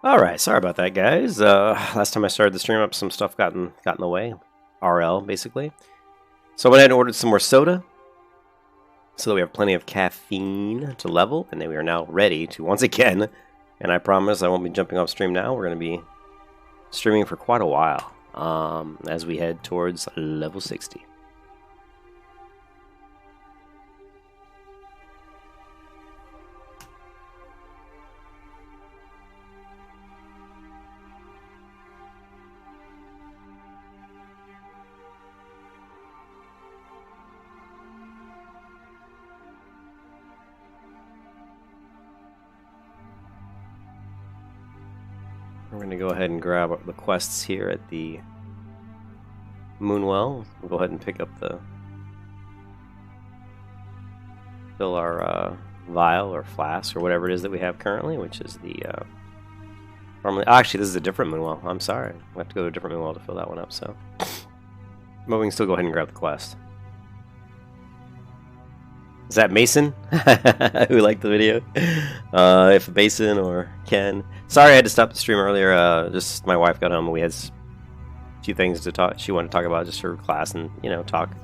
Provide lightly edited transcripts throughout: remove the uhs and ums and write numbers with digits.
Alright, sorry about that, guys. Last time I started the stream up, some stuff got in the way. RL, basically. So I went ahead and ordered some more soda, so that we have plenty of caffeine to level, and then we are now ready to, once again, and I promise I won't be jumping off stream now, we're going to be streaming for quite a while, as we head towards level 60. We're going to go ahead and grab the quests here at the Moonwell. We'll go ahead and pick up fill our vial or flask or whatever it is that we have currently, which is the actually this is a different Moonwell. I'm sorry, we have to go to a different Moonwell to fill that one up. So, but we can still go ahead and grab the quest. Is that Mason who liked the video? If Mason or Ken. Sorry I had to stop the stream earlier. Just my wife got home and we had a few things to talk. She wanted to talk about just her class and, you know, talk.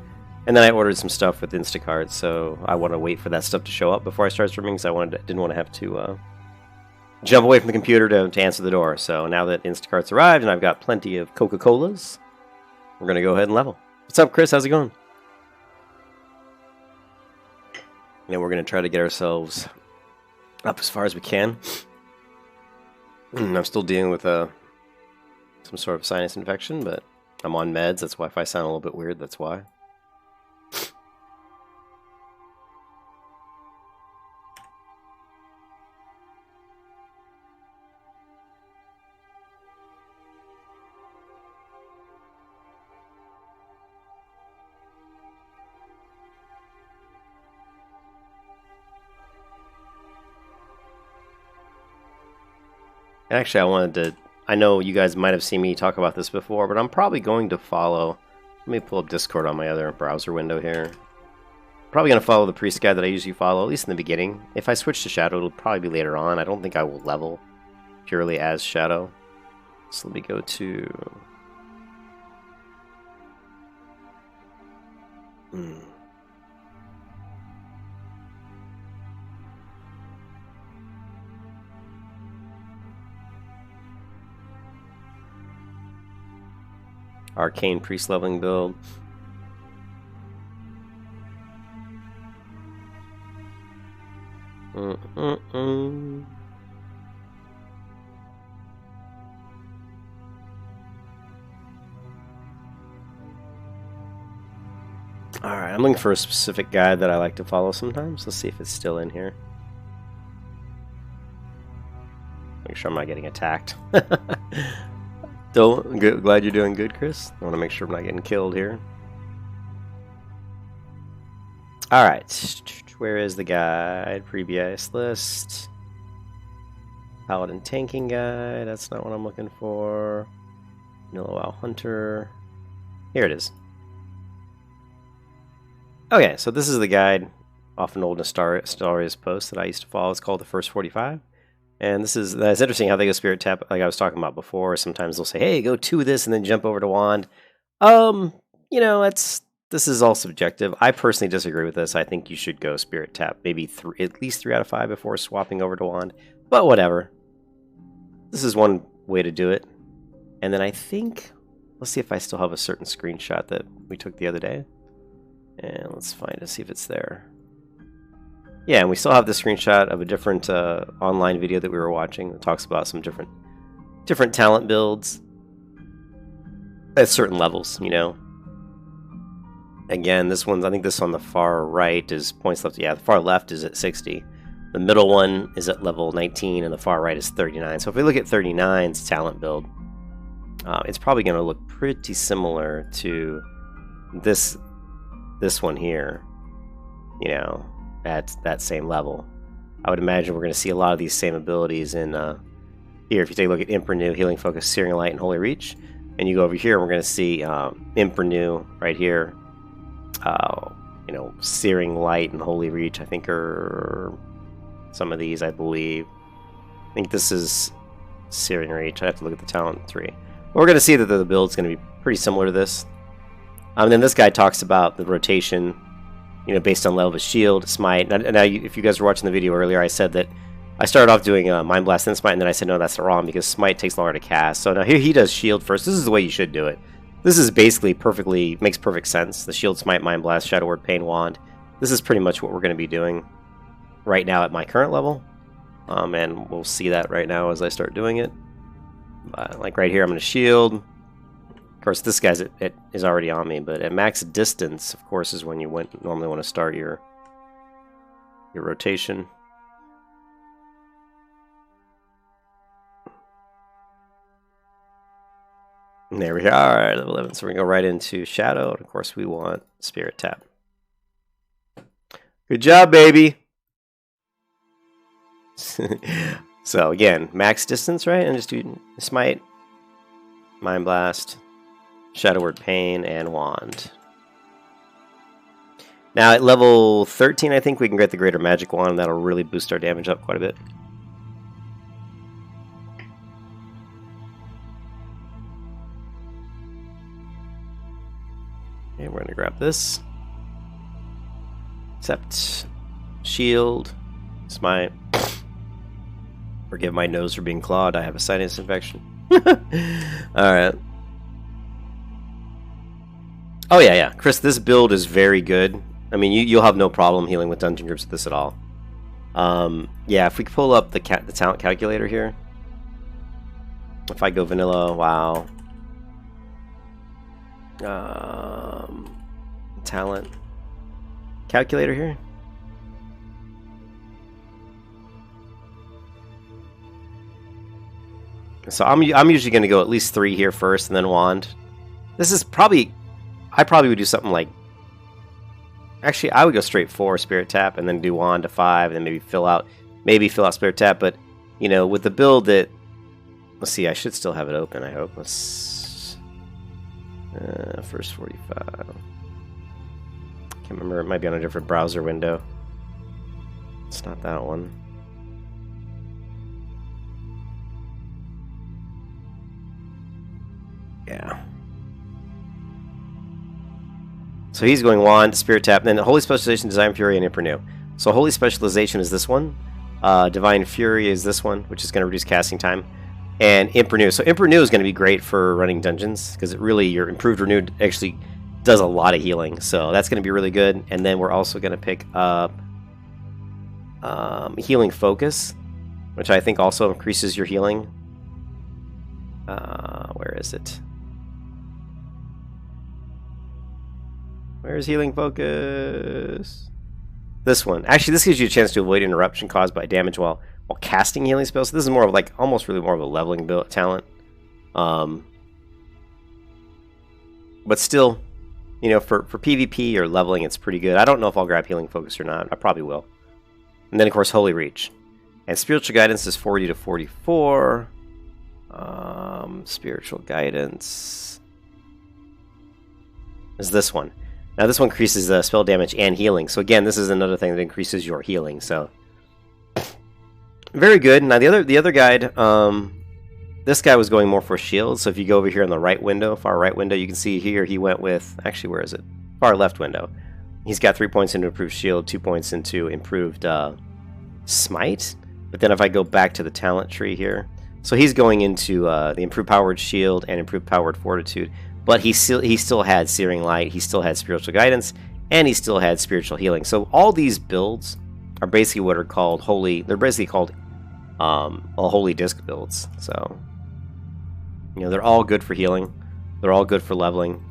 And then I ordered some stuff with Instacart, so I want to wait for that stuff to show up before I start streaming because I didn't want to have to jump away from the computer to answer the door. So now that Instacart's arrived and I've got plenty of Coca-Colas, we're going to go ahead and level. What's up, Chris? How's it going? And we're going to try to get ourselves up as far as we can. I'm still dealing with some sort of sinus infection, but I'm on meds. That's why if I sound a little bit weird, that's why. Actually, I know you guys might have seen me talk about this before, but I'm probably going to follow, let me pull up Discord on my other browser window here. Probably going to follow the priest guide that I usually follow, at least in the beginning. If I switch to Shadow, it'll probably be later on. I don't think I will level purely as Shadow. So let me go to... Arcane Priest leveling build. Alright, I'm looking for a specific guide that I like to follow sometimes. Let's see if it's still in here. Make sure I'm not getting attacked. Glad you're doing good, Chris. I want to make sure I'm not getting killed here. Alright, where is the guide? Previous list. Paladin tanking guide, that's not what I'm looking for. Vanilla WoW Hunter. Here it is. Okay, so this is the guide off an old Astarius post that I used to follow. It's called The First 45. And that's interesting how they go Spirit Tap, like I was talking about before. Sometimes they'll say, hey, go to this and then jump over to Wand. You know, this is all subjective. I personally disagree with this. I think you should go Spirit Tap, maybe at least 3 out of 5 before swapping over to Wand. But whatever. This is one way to do it. And then I think, let's see if I still have a certain screenshot that we took the other day. And let's find it, see if it's there. Yeah, and we still have the screenshot of a different online video that we were watching that talks about some different talent builds at certain levels, you know. Again, this one's, I think this on the far right is points left. Yeah, the far left is at 60. The middle one is at level 19, and the far right is 39. So if we look at 39's talent build, it's probably going to look pretty similar to this one here, you know, at that same level. I would imagine we're going to see a lot of these same abilities in here. If you take a look at Impernew, Healing Focus, Searing Light, and Holy Reach, and you go over here, we're going to see Impernew right here. You know, Searing Light and Holy Reach, I think, are some of these, I believe. I think this is Searing Reach. I have to look at the talent 3. But we're going to see that the build's going to be pretty similar to this. And then this guy talks about the rotation, you know, based on level of shield, smite. Now, if you guys were watching the video earlier, I said that I started off doing Mind Blast and smite, and then I said no, that's wrong because smite takes longer to cast. So now here he does shield first. This is the way you should do it. This is basically makes perfect sense. The shield, smite, Mind Blast, Shadow Word, Pain, Wand. This is pretty much what we're going to be doing right now at my current level. And we'll see that right now as I start doing it. Like right here, I'm going to shield. Of course, this guy's is already on me, but at max distance, of course, is when you normally want to start your rotation. And there we are, level 11. So we're going to go right into Shadow, and of course, we want Spirit Tap. Good job, baby! So again, max distance, right? And just do Smite, Mind Blast, Shadow Word, Pain, and Wand. Now at level 13, I think we can get the Greater Magic Wand, and that'll really boost our damage up quite a bit. Okay, we're going to grab this. Accept, Shield, Smite. Forgive my nose for being clawed. I have a sinus infection. Alright. Oh, yeah. Chris, this build is very good. I mean, you'll have no problem healing with dungeon groups with this at all. Yeah, if we pull up the talent calculator here. If I go vanilla, wow. Talent calculator here. So I'm usually going to go at least 3 here first, and then Wand. This is probably... I probably would do something like... Actually, I would go straight 4 Spirit Tap, and then do Wand to 5, and then maybe fill out Spirit Tap. But, you know, with the build that... Let's see, I should still have it open, I hope. Let's... first 45... Can't remember, it might be on a different browser window. It's not that one. Yeah. So he's going Wand, Spirit Tap, and then Holy Specialization, Divine Fury, and Impernew. So Holy Specialization is this one. Divine Fury is this one, which is going to reduce casting time. And Impernew. So Impernew is going to be great for running dungeons, because it really, your Improved Renewed actually does a lot of healing. So that's going to be really good. And then we're also going to pick up Healing Focus, which I think also increases your healing. Where is it? Where's Healing Focus? This one. Actually, this gives you a chance to avoid interruption caused by damage while casting healing spells. So this is more of like almost really more of a leveling build talent. But still, you know, for PvP or leveling, it's pretty good. I don't know if I'll grab Healing Focus or not. I probably will. And then of course Holy Reach. And Spiritual Guidance is 40 to 44. Spiritual Guidance is this one. Now this one increases spell damage and healing. So again, this is another thing that increases your healing. So very good. Now the other guide, this guy was going more for shield. So if you go over here in the right window, far right window, you can see here he went with, actually where is it? Far left window. He's got 3 points into improved shield, 2 points into improved smite. But then if I go back to the talent tree here, so he's going into the improved powered shield and improved powered fortitude. But he still had Searing Light, he still had Spiritual Guidance, and he still had Spiritual Healing. So all these builds are basically what are called holy. They're basically called holy disc builds. So you know, they're all good for healing. They're all good for leveling.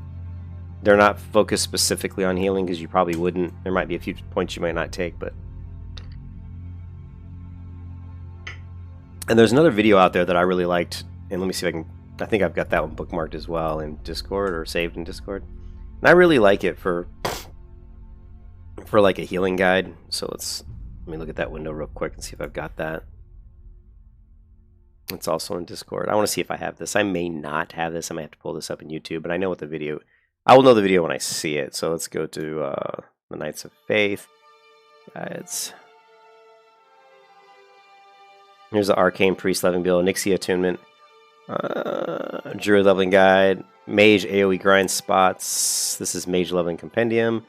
They're not focused specifically on healing because you probably wouldn't. There might be a few points you might not take, but. And there's another video out there that I really liked, and let me see if I can. I think I've got that one bookmarked as well in Discord or saved in Discord. And I really like it for like a healing guide. So let me look at that window real quick and see if I've got that. It's also in Discord. I want to see if I have this. I may not have this. I might have to pull this up in YouTube, but I know what the video. I will know the video when I see it. So let's go to the Knights of Faith guides. Here's the Arcane Priest leveling build, Nixie Attunement, Druid leveling guide, Mage AoE grind spots. This is Mage leveling compendium.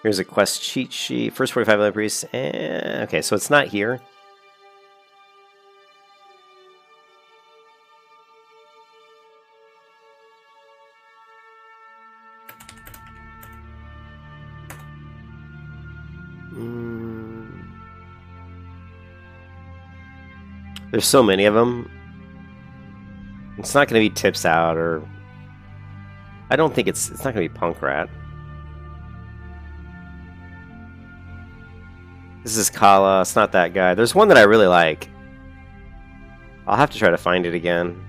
Here's a quest cheat sheet. First 45 level priests. Okay, so it's not here. There's so many of them. It's not going to be Tips Out, or I don't think it's not going to be Punk Rat. This is Kala. It's not that guy. There's one that I really like. I'll have to try to find it again.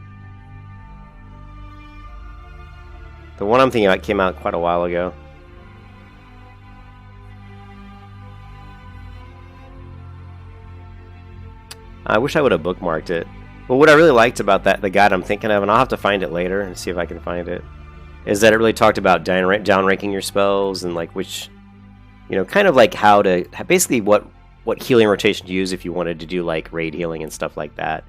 The one I'm thinking about came out quite a while ago. I wish I would have bookmarked it. But what I really liked about the guide I'm thinking of, and I'll have to find it later and see if I can find it, is that it really talked about downranking your spells and like which, you know, kind of like how to, basically what healing rotation to use if you wanted to do like raid healing and stuff like that.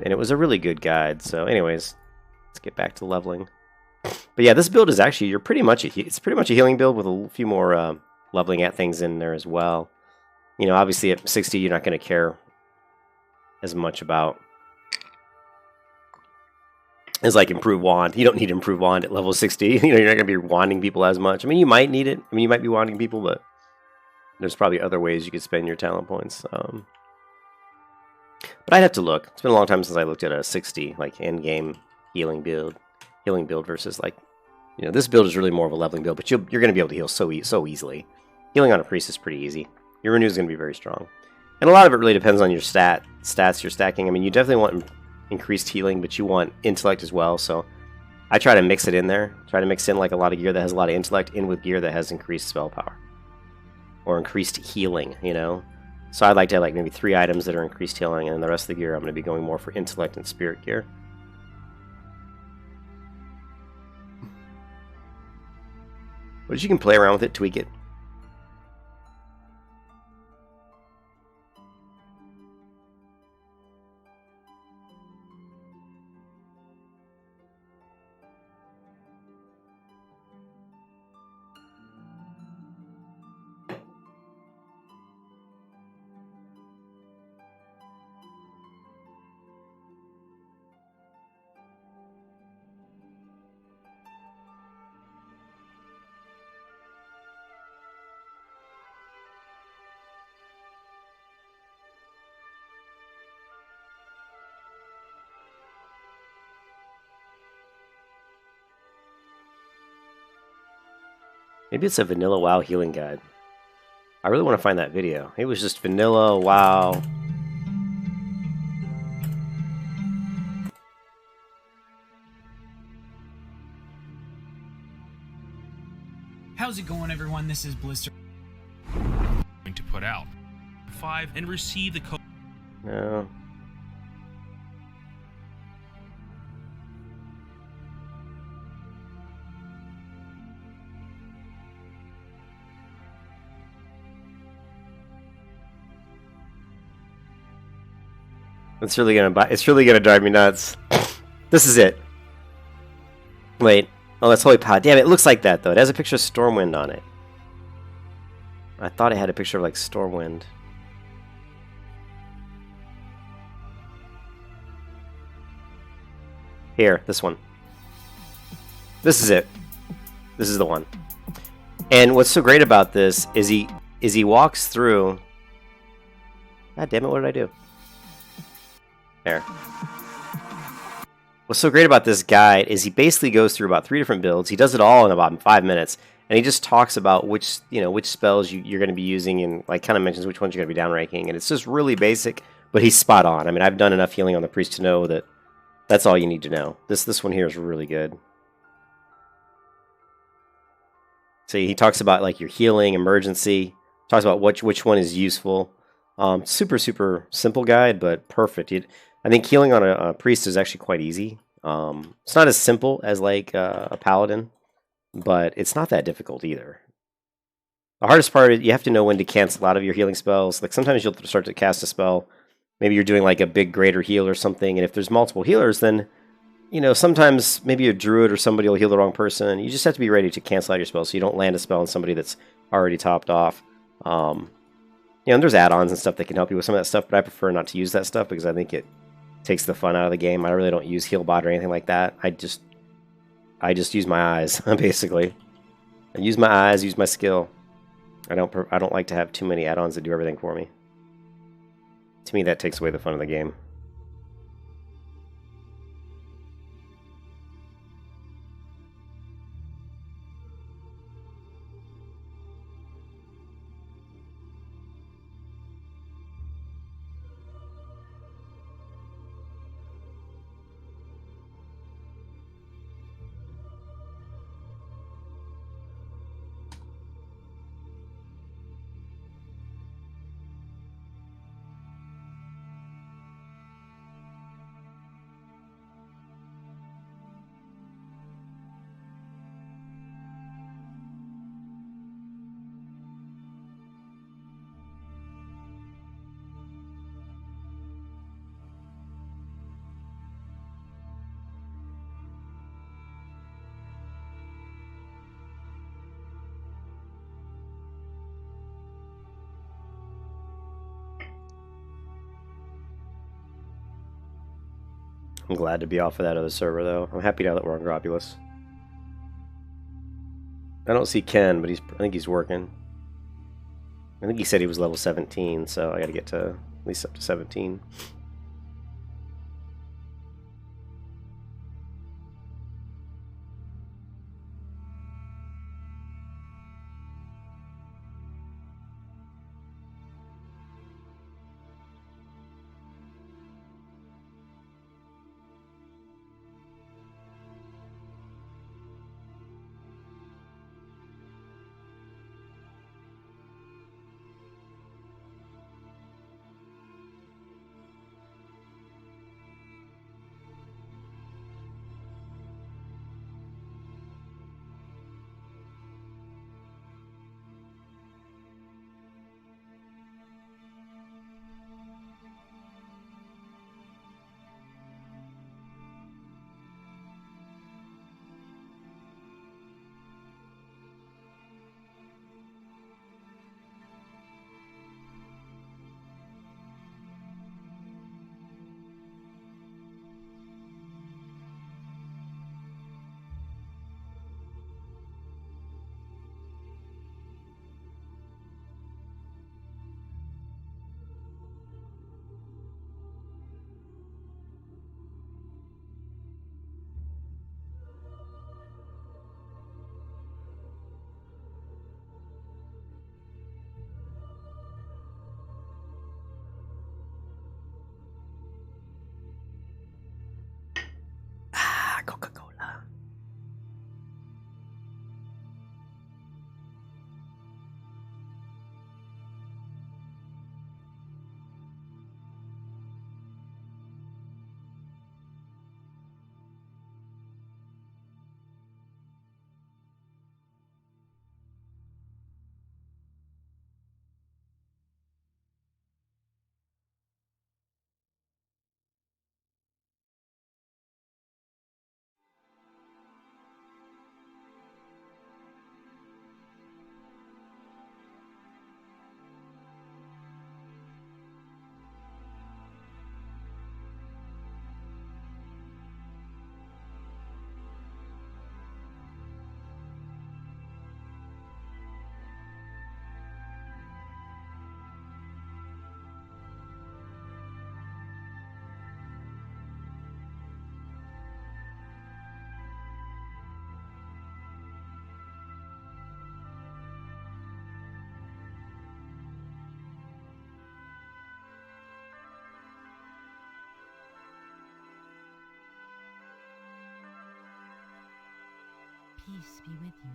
And it was a really good guide. So anyways, let's get back to leveling. But yeah, this build is actually, it's pretty much a healing build with a few more leveling at things in there as well. You know, obviously at 60 you're not going to care as much about as like improve wand. You don't need improve wand at level 60. You know, you're not going to be wanding people as much. I mean, you might need it. I mean, you might be wanding people, but there's probably other ways you could spend your talent points. But I'd have to look. It's been a long time since I looked at a 60 like end game healing build versus like, you know, this build is really more of a leveling build, but you're going to be able to heal so easily. Healing on a priest is pretty easy. Your renew is going to be very strong. And a lot of it really depends on your stats you're stacking. I mean, you definitely want increased healing, but you want intellect as well. So I try to mix it in there. Try to mix in like a lot of gear that has a lot of intellect in with gear that has increased spell power. Or increased healing, you know? So I'd like to have like maybe 3 items that are increased healing, and then the rest of the gear I'm going to be going more for intellect and spirit gear. But you can play around with it, tweak it. Maybe it's a vanilla WoW healing guide. I really want to find that video. It was just vanilla WoW. How's it going, everyone? This is Blister. Going to put out 5 and receive the code. No. It's really gonna drive me nuts. This is it. Wait. Oh, that's Holy Pod. Damn, it looks like that though. It has a picture of Stormwind on it. I thought it had a picture of like Stormwind. Here, this one. This is it. This is the one. And what's so great about this is he walks through. God damn it! What did I do? There. What's so great about this guide is he basically goes through about 3 different builds. He does it all in about 5 minutes, and he just talks about which spells you're going to be using, and like kind of mentions which ones you're going to be downranking. And it's just really basic, but he's spot on. I mean, I've done enough healing on the priest to know that that's all you need to know. This one here is really good. So he talks about like your healing, emergency. Talks about which one is useful. Super simple guide, but perfect. I think healing on a priest is actually quite easy. It's not as simple as like a paladin, but it's not that difficult either. The hardest part is you have to know when to cancel out of your healing spells. Like sometimes you'll start to cast a spell, maybe you're doing like a big greater heal or something, and if there's multiple healers, then sometimes maybe a druid or somebody will heal the wrong person. You just have to be ready to cancel out your spell so you don't land a spell on somebody that's already topped off. And there's add-ons and stuff that can help you with some of that stuff, but I prefer not to use that stuff because I think it takes the fun out of the game. I really don't use healbot or anything like that. I just use my eyes, basically. I use my eyes, use my skill. I don't like to have too many add-ons that do everything for me. To me, that takes away the fun of the game. I'm glad to be off of that other server, though. I'm happy now that we're on Gropulus. I don't see Ken, but I think he's working. I think he said he was level 17, so I gotta get to at least up to 17. Ah, Coca-Cola. Peace be with you.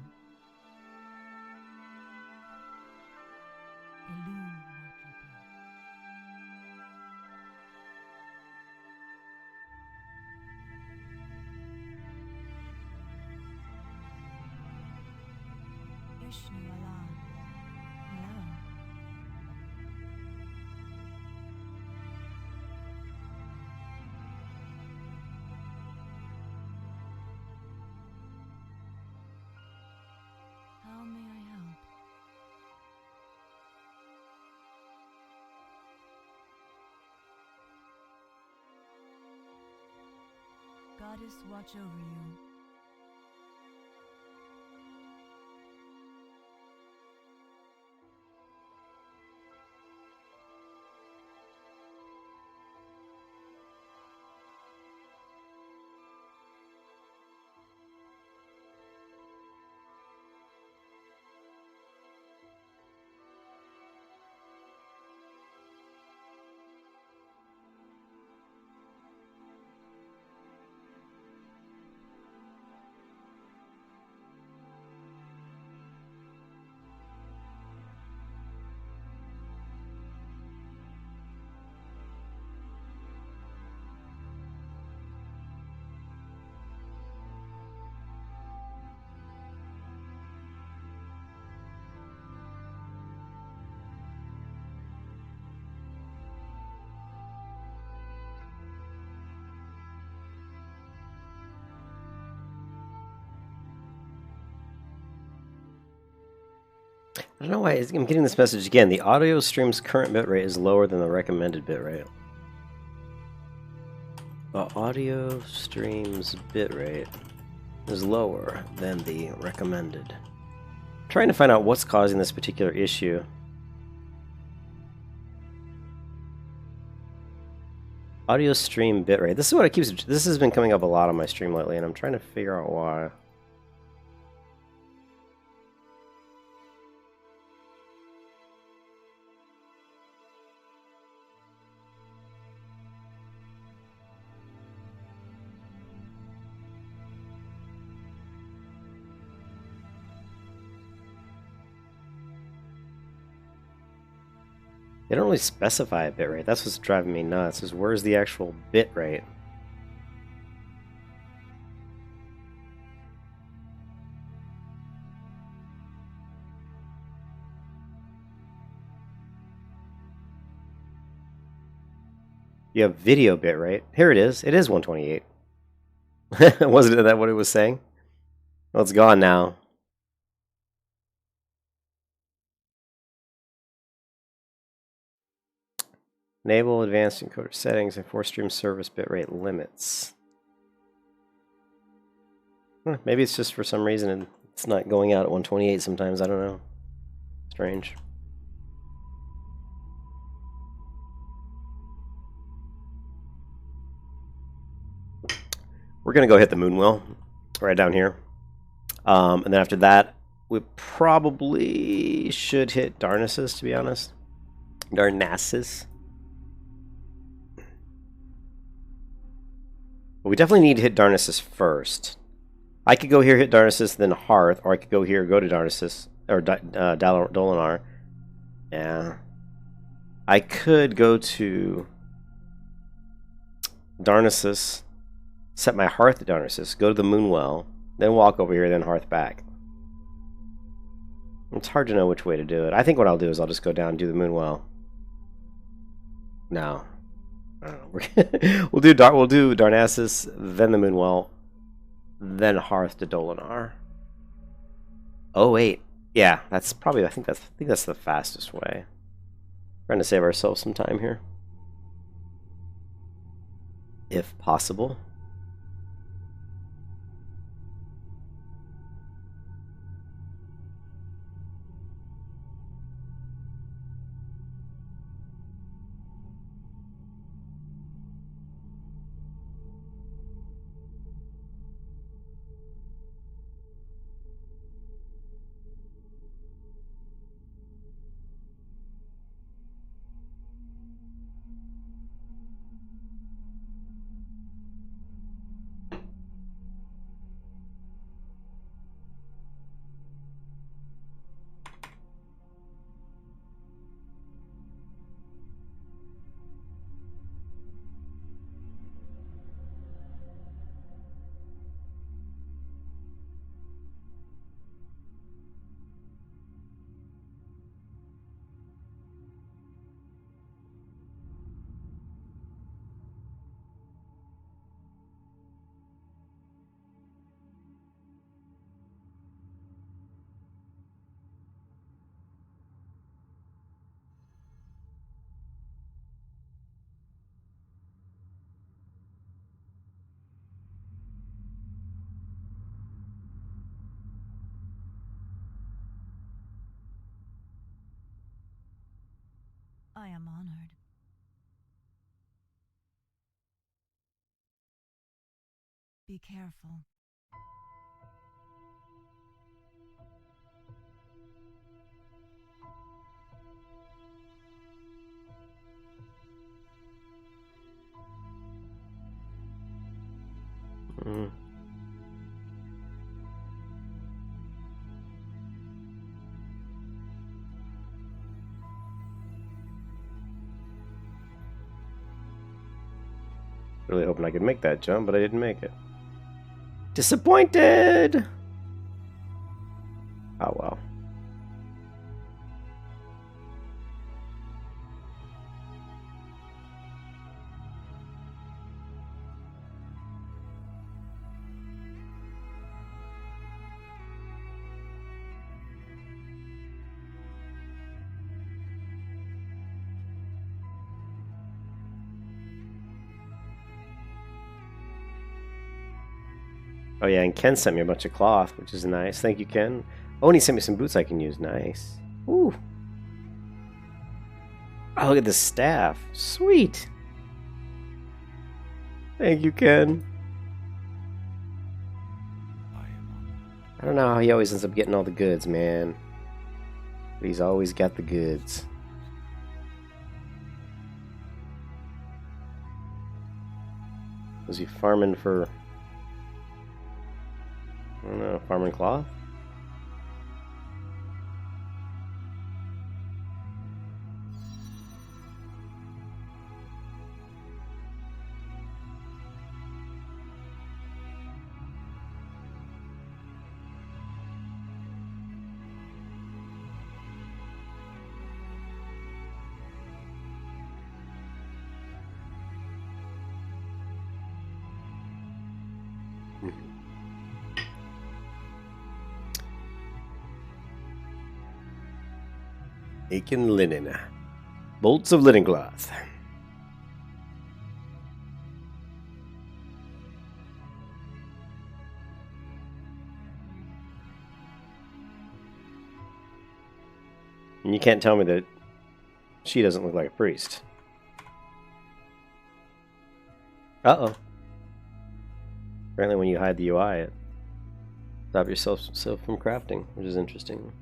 Illuminate your path. Vishnu Alam. Hello. artists watch over you. I don't know why I'm getting this message again. The audio stream's current bitrate is lower than the recommended bitrate. The audio stream's bitrate is lower than the recommended. I'm trying to find out what's causing this particular issue. Audio stream bitrate. This is what it keeps. This has been coming up a lot on my stream lately, and I'm trying to figure out why. They don't really specify a bitrate. That's what's driving me nuts, is where's the actual bitrate? You have video bitrate. Here it is. It is 128. Wasn't that what it was saying? Well, it's gone now. Enable advanced encoder settings and force stream service bitrate limits. Maybe it's just for some reason it's not going out at 128 sometimes. I don't know. Strange. We're going to go hit the Moonwell right down here. And then after that, we probably should hit Darnassus, to be honest. Darnassus. But we definitely need to hit Darnassus first. I could go here, hit Darnassus, then Hearth, or I could go here, go to Darnassus, or Dolinar. Yeah. I could go to Darnassus, set my Hearth to Darnassus, go to the Moonwell, then walk over here, then Hearth back. It's hard to know which way to do it. I think what I'll do is I'll just go down and do the Moonwell. No. I don't know. we'll do Darnassus, then the Moonwell, then Hearth to Dolinar. Oh wait, yeah, that's probably. I think that's the fastest way. Trying to save ourselves some time here, if possible. Be careful. Mm. Really hoping I could make that jump, but I didn't make it. Disappointed! Oh well. Oh yeah, and Ken sent me a bunch of cloth, which is nice. Thank you, Ken. Oh, and he sent me some boots I can use. Nice. Ooh. Oh, look at this staff. Sweet. Thank you, Ken. I don't know how he always ends up getting all the goods, man. But he's always got the goods. Was he farming for... I don't know, farming cloth? Aiken linen. Bolts of linen cloth. And you can't tell me that she doesn't look like a priest. Uh-oh. Apparently when you hide the UI, it stops yourself from crafting, which is interesting.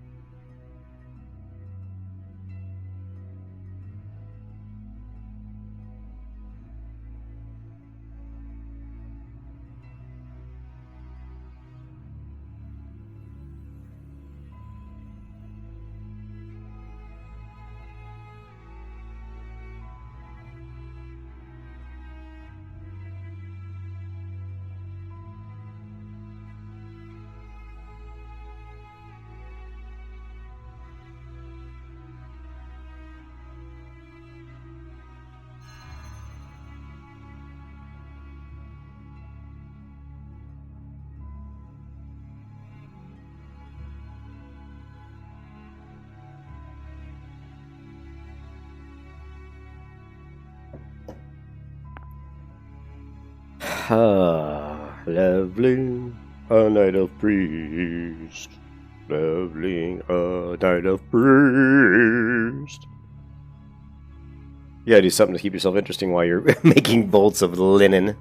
Ah, lovely, a night of priest. Lovely, a night of priest. You gotta do something to keep yourself interesting while you're making bolts of linen.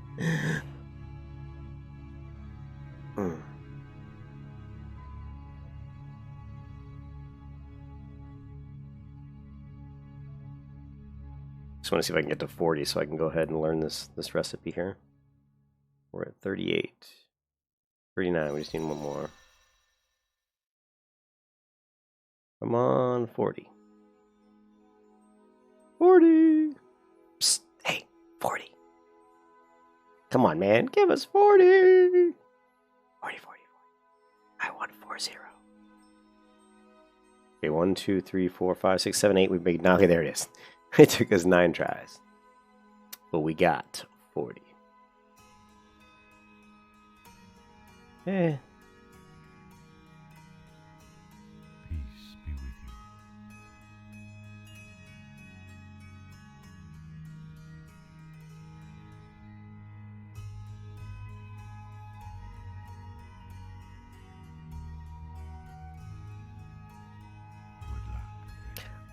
Just want to see if I can get to 40 so I can go ahead and learn this recipe here. We're at 38. 39, we just need one more. Come on, 40. 40! Psst, hey, 40. Come on, man, give us 40! 40, 40, 40. I want 40. Okay, 1, 2, 3, 4, 5, 6, 7, 8. We made, now, okay, there it is. It took us 9 tries. But we got 40. Eh. Peace be with you.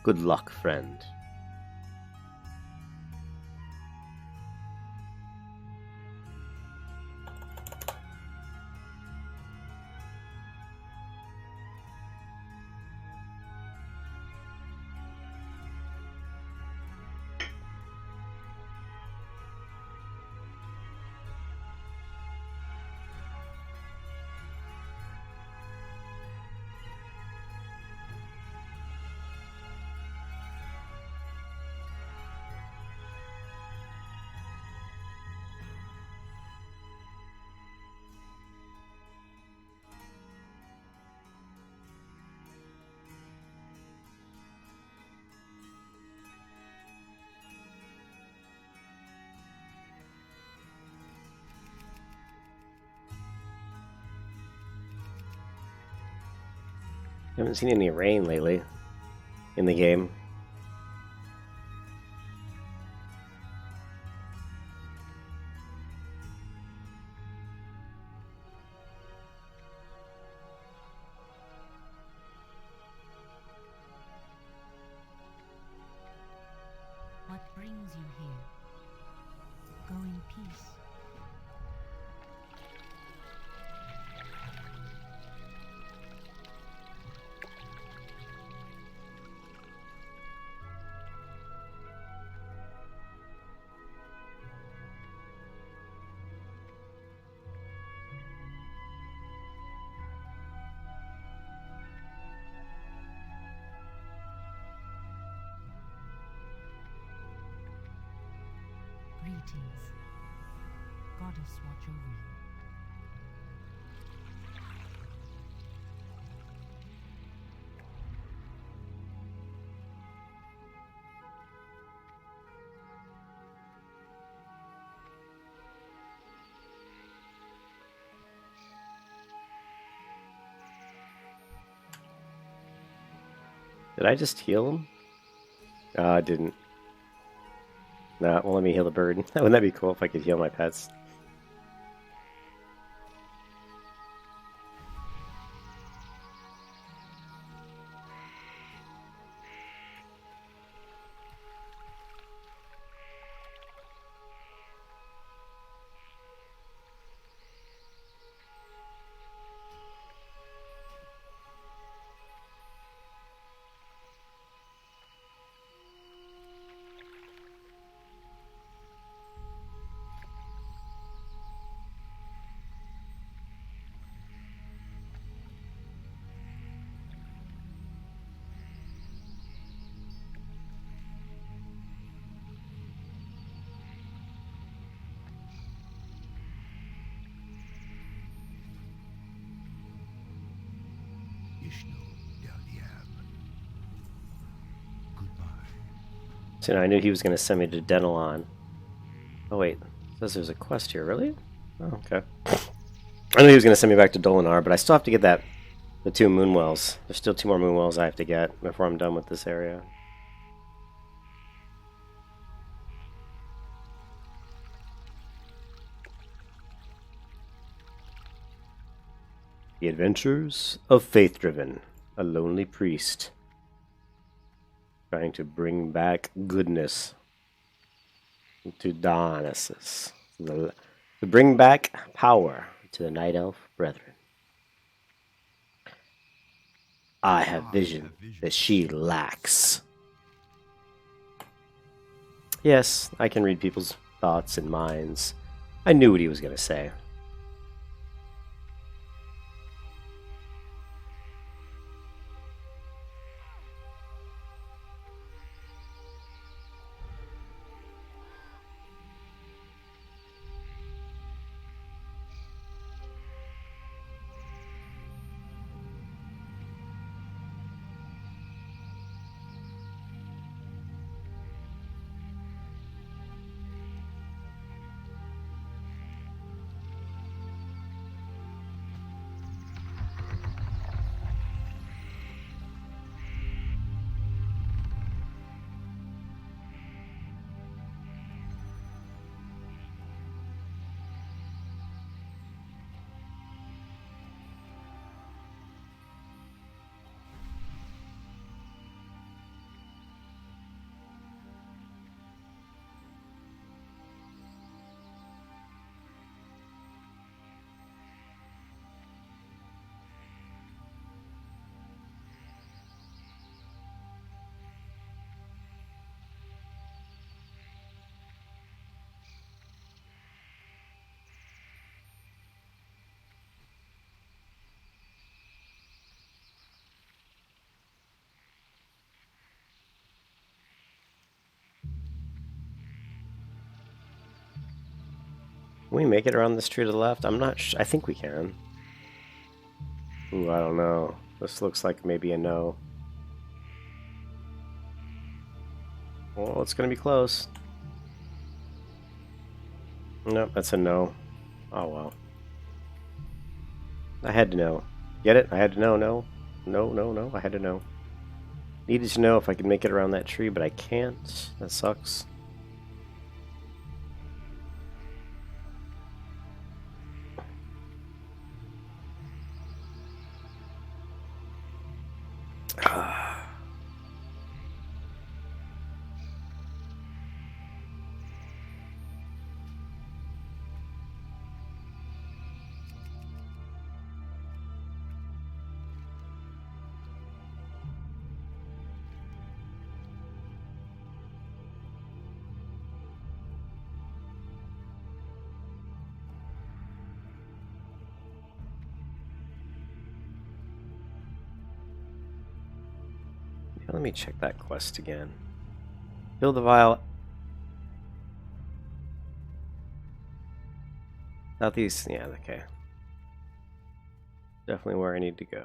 Good luck, friend. Haven't seen any rain lately in the game. What brings you here? Go in peace. Greetings. Goddess watch over you. Did I just heal him? Oh, I didn't. Nah, well, let me heal the bird. Wouldn't that be cool if I could heal my pets? So I knew he was going to send me to Denelon. Oh wait, it says there's a quest here, really? Oh, okay. I knew he was going to send me back to Dolinar, but I still have to get the 2 Moonwells. There's still 2 more Moonwells I have to get before I'm done with this area. The Adventures of Faith Driven, a lonely priest trying to bring back goodness to Dionysus, to bring back power to the Night Elf brethren. I have vision that she lacks. Yes, I can read people's thoughts and minds. I knew what he was going to say. Can we make it around this tree to the left? I'm not I think we can. Ooh, I don't know. This looks like maybe a no. Well, it's gonna be close. Nope, that's a no. Oh well. I had to know. Get it? I had to know, no? No, no, no. I had to know. Needed to know if I could make it around that tree, but I can't. That sucks. Let me check that quest again. Build the vial. Southeast, yeah, okay. Definitely where I need to go.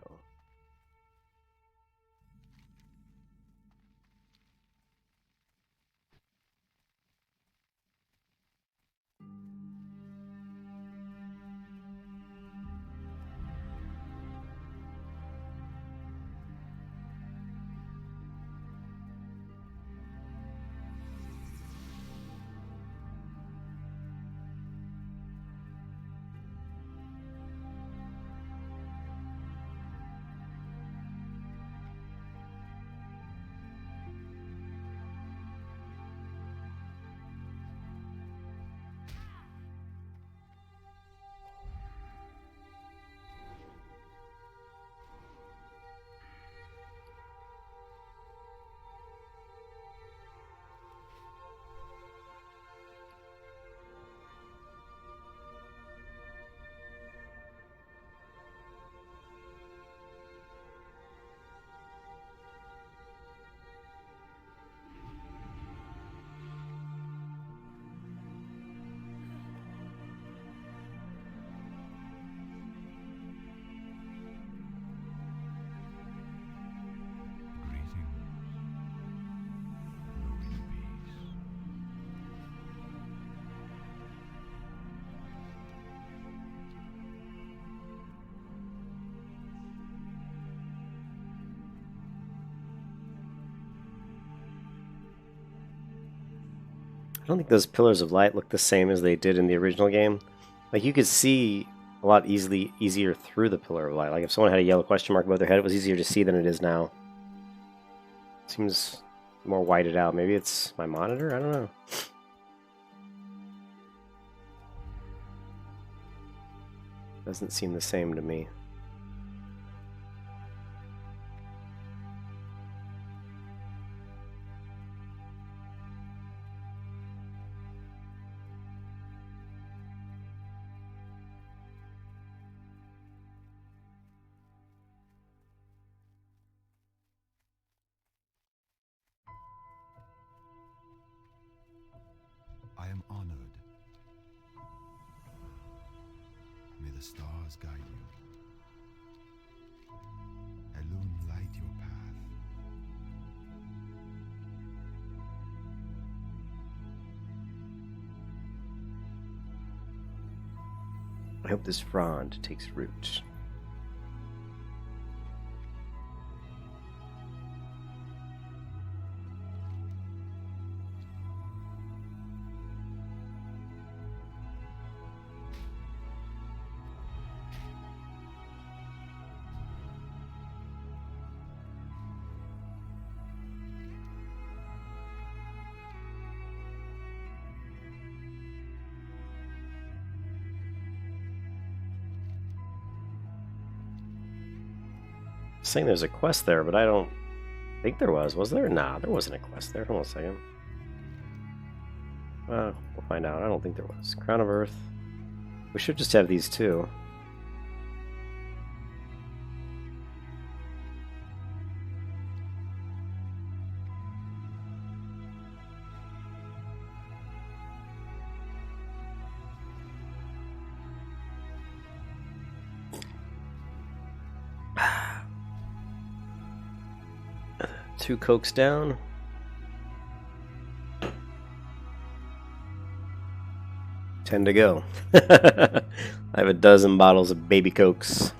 Greetings, moving bees. I don't think those pillars of light look the same as they did in the original game. Like, you could see a lot easier through the pillar of light. Like, if someone had a yellow question mark above their head, it was easier to see than it is now. Seems more whited out. Maybe it's my monitor? I don't know. Doesn't seem the same to me. I am honored. May the stars guide you. Elune, light your path. I hope this frond takes root. Saying there's a quest there, but I don't think there was. Was there? Nah, there wasn't a quest there. Hold on a second. We'll find out. I don't think there was. Crown of Earth. We should just have these two. Two Cokes down. Ten to go. I have a dozen bottles of baby Cokes.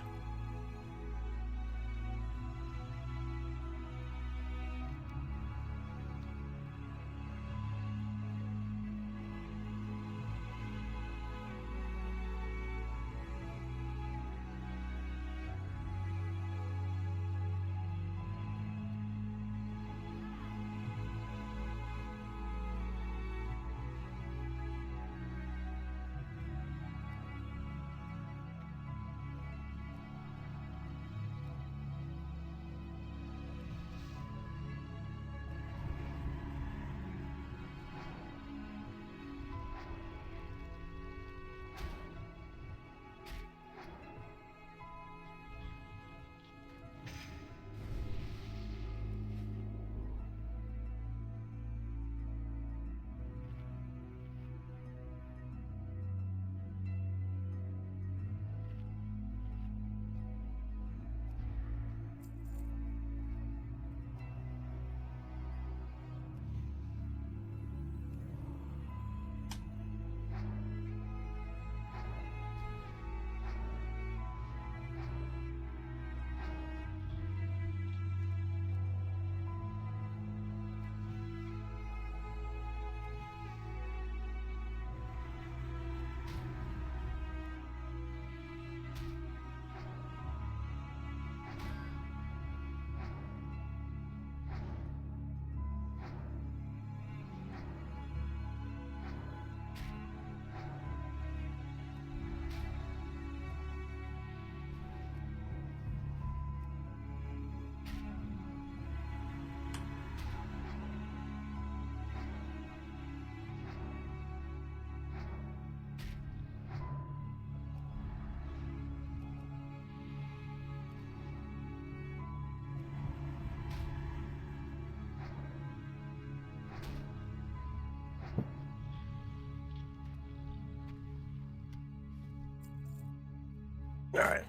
Alright.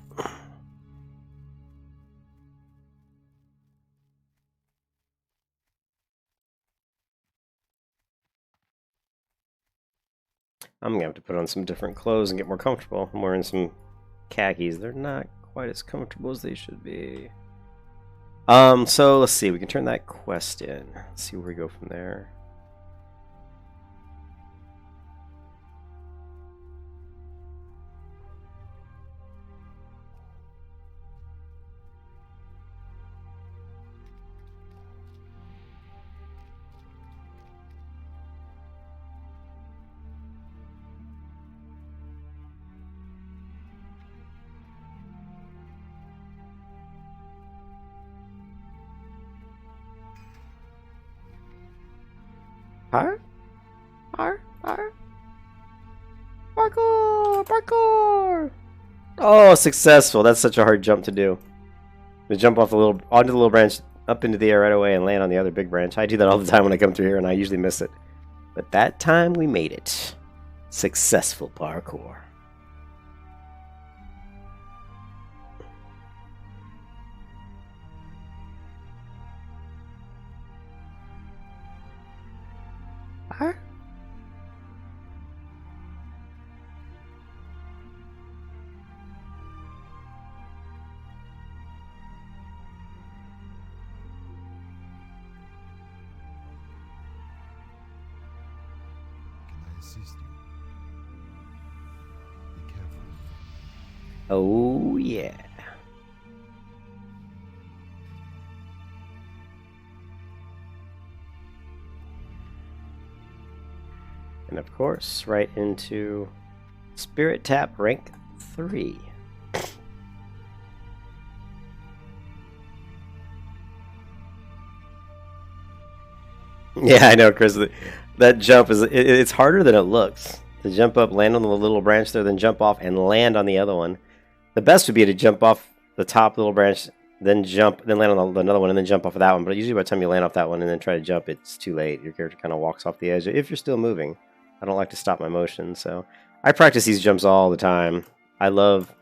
I'm gonna have to put on some different clothes and get more comfortable. I'm wearing some khakis. They're not quite as comfortable as they should be. So let's see. We can turn that quest in. Let's see where we go from there. Har? Har? Har? Parkour! Parkour! Oh, successful. That's such a hard jump to do. To jump off the little onto the little branch, up into the air right away, and land on the other big branch. I do that all the time when I come through here, and I usually miss it. But that time we made it. Successful parkour. Har? Can I assist you? Be careful. Oh, yeah. And of course, right into Spirit Tap rank 3. Yeah, I know, Chris. That jump is it's harder than it looks. To jump up, land on the little branch there, then jump off and land on the other one. The best would be to jump off the top little branch, then jump, then land on another one, and then jump off of that one. But usually by the time you land off that one and then try to jump, it's too late. Your character kind of walks off the edge if you're still moving. I don't like to stop my motion, so I practice these jumps all the time. I love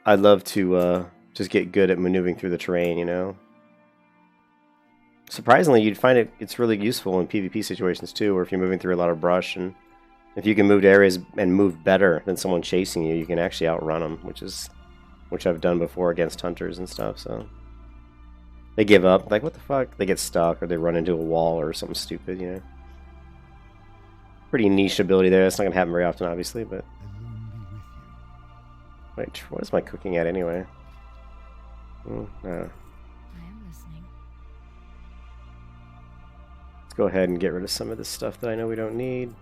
to just get good at maneuvering through the terrain, you know. Surprisingly, you'd find it's really useful in PvP situations too, or if you're moving through a lot of brush, and if you can move to areas and move better than someone chasing you, you can actually outrun them, which I've done before against hunters and stuff. So they give up, like what the fuck? They get stuck, or they run into a wall or something stupid, you know. Pretty niche ability there. That's not gonna happen very often, obviously, but. Alone be with you. Wait, what is my cooking at anyway? No. I am listening. Let's go ahead and get rid of some of this stuff that I know we don't need.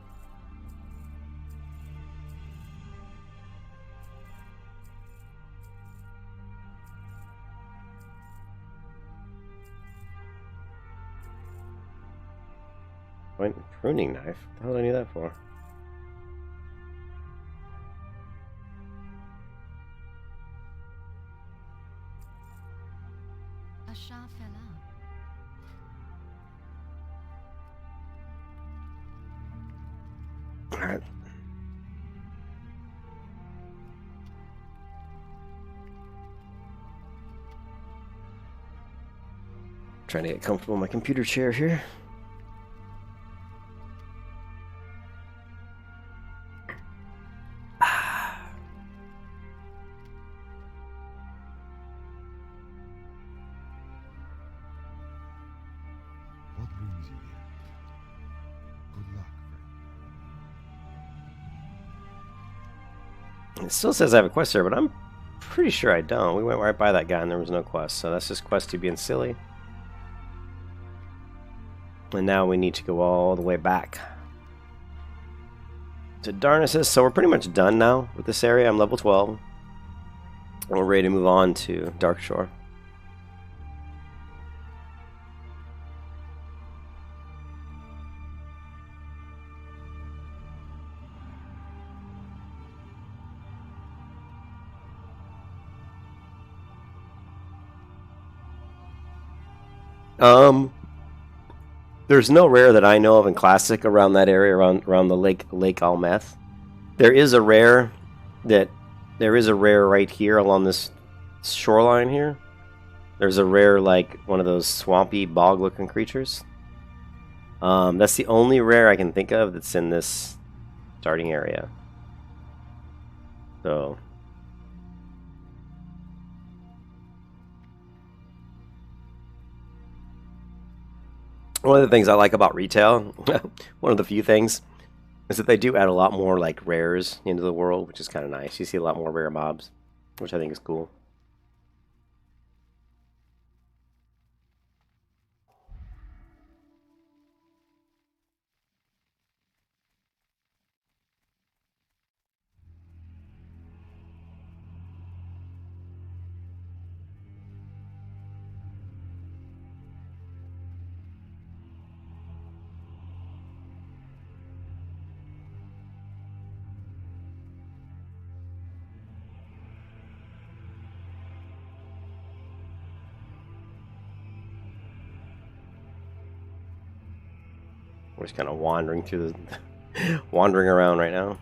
Wait, pruning knife? What the hell do I need that for? A shaft fell out. Alright. Trying to get comfortable in my computer chair here. What brings you here? Good luck, friend. It still says I have a quest here, but I'm pretty sure I don't. We went right by that guy and there was no quest, so that's just quest 2 being silly. And now we need to go all the way back to Darnassus. So we're pretty much done now with this area. I'm level 12. And we're ready to move on to Darkshore. There's no rare that I know of in Classic around that area, around the Lake Almeth. There is a rare that There is a rare right here along this shoreline here. There's a rare, like, one of those swampy, bog-looking creatures. That's the only rare I can think of that's in this starting area. So... one of the things I like about retail, one of the few things, is that they do add a lot more, like, rares into the world, which is kind of nice. You see a lot more rare mobs, which I think is cool. We're just kind of wandering through the... wandering around right now.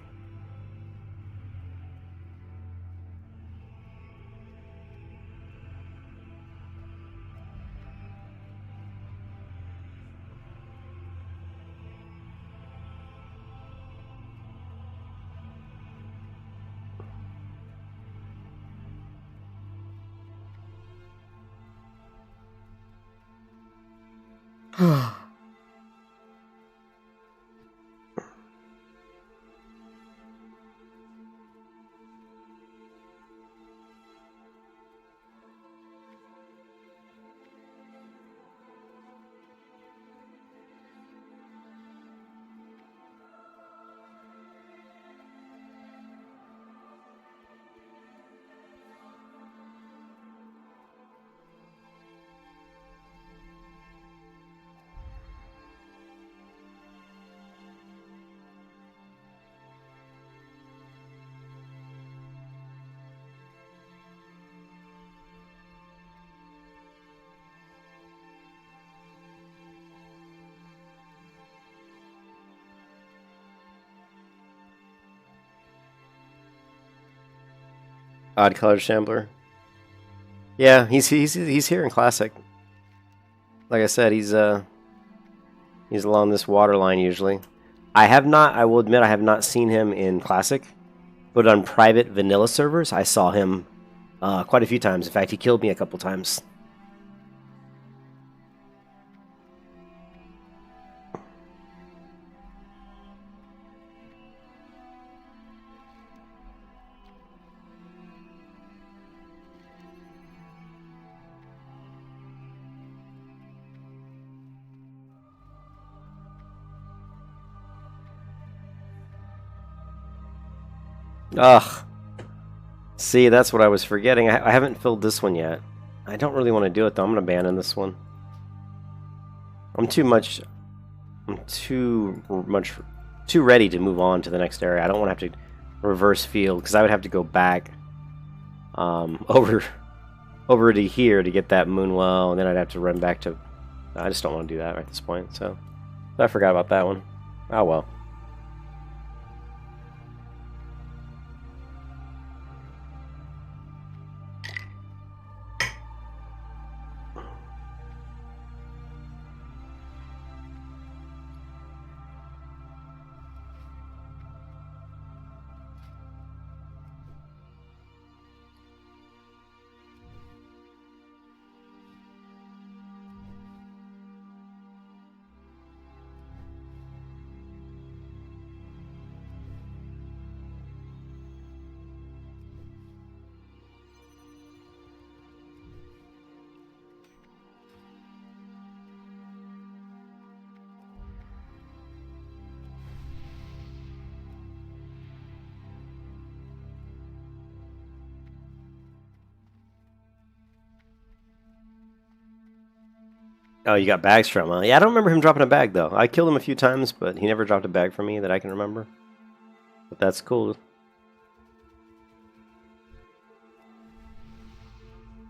Odd Colored Shambler. Yeah, he's here in Classic. Like I said, he's along this water line usually. I will admit I have not seen him in Classic, but on private vanilla servers I saw him quite a few times. In fact, he killed me a couple times. Ugh. See, that's what I was forgetting. I haven't filled this one yet. I don't really want to do it, though. I'm going to abandon this one. I'm too ready to move on to the next area. I don't want to have to reverse field, because I would have to go back over to here to get that Moonwell, and then I'd have to run back to... I just don't want to do that right at this point, so I forgot about that one. Oh well. Oh, you got bags from him. Yeah, I don't remember him dropping a bag, though. I killed him a few times, but he never dropped a bag for me that I can remember. But that's cool.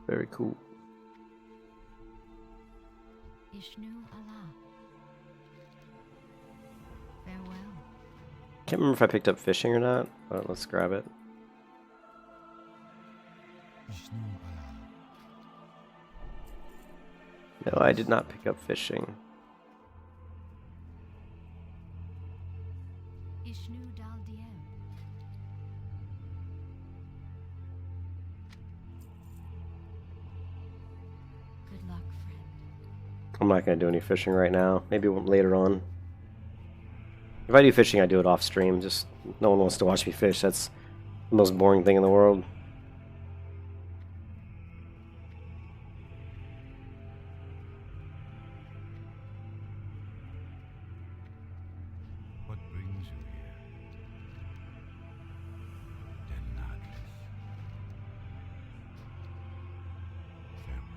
Very cool. Ishnu Allah. Farewell. Can't remember if I picked up fishing or not, but let's grab it. Ishnu Allah. No, I did not pick up fishing. Ishnu Dal Diem. Good luck, friend. I'm not going to do any fishing right now. Maybe later on. If I do fishing, I do it off stream. Just no one wants to watch me fish. That's the most boring thing in the world. What brings you here? Denadlis. Farewell.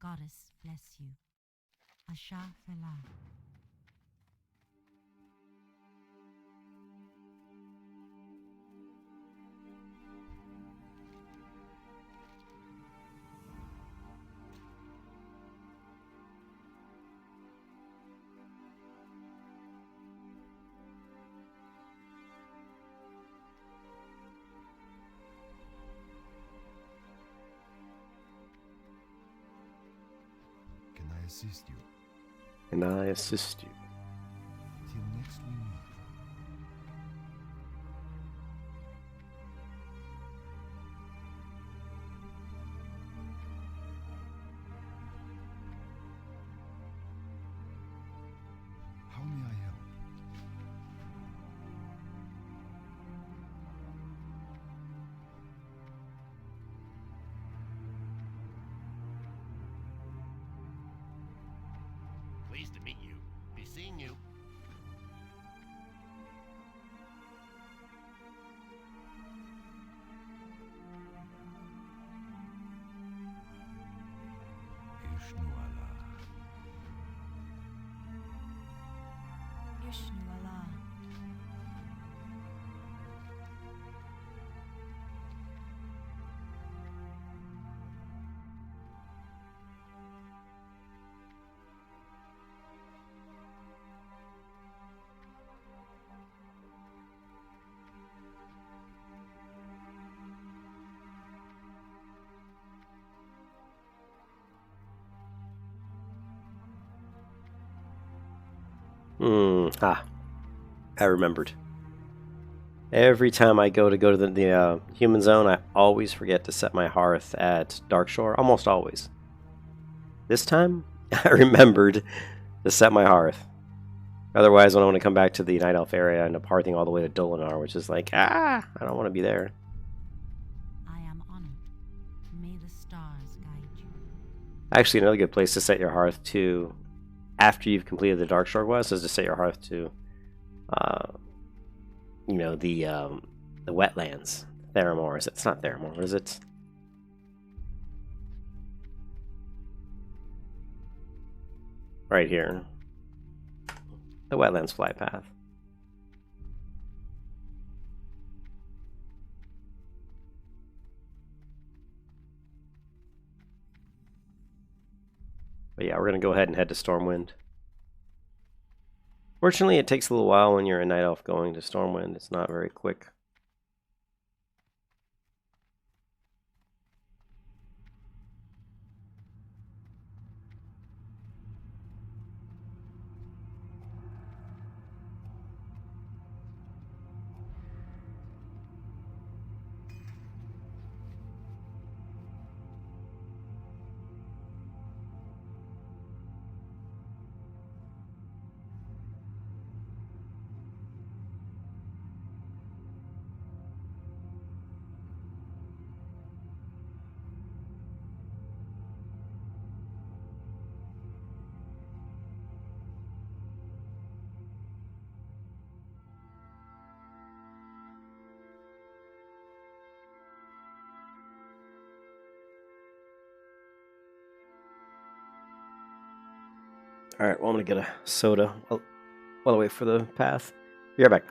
Goddess bless you. Asha Fela. Can I assist you? And I assist you. Till next we meet. How may I help? Pleased to meet you. Be seeing you. Ishnu Allah. Ishnu Allah. I remembered. Every time I go to the human zone, I always forget to set my hearth at Darkshore. Almost always. This time, I remembered to set my hearth. Otherwise, when I want to come back to the Night Elf area, I end up hearthing all the way to Dolinar, which is like, I don't want to be there. I am honored. May the stars guide you. Actually, another good place to set your hearth to, after you've completed the Darkshore quest, is to set your hearth to, the wetlands. Theramore, is it? It's not Theramore, is it? Right here. The wetlands flight path. going to go ahead and head to Stormwind. Fortunately, it takes a little while when you're a Night Elf going to Stormwind. It's not very quick. Alright, well, I'm going to get a soda while I wait for the path. Be right back.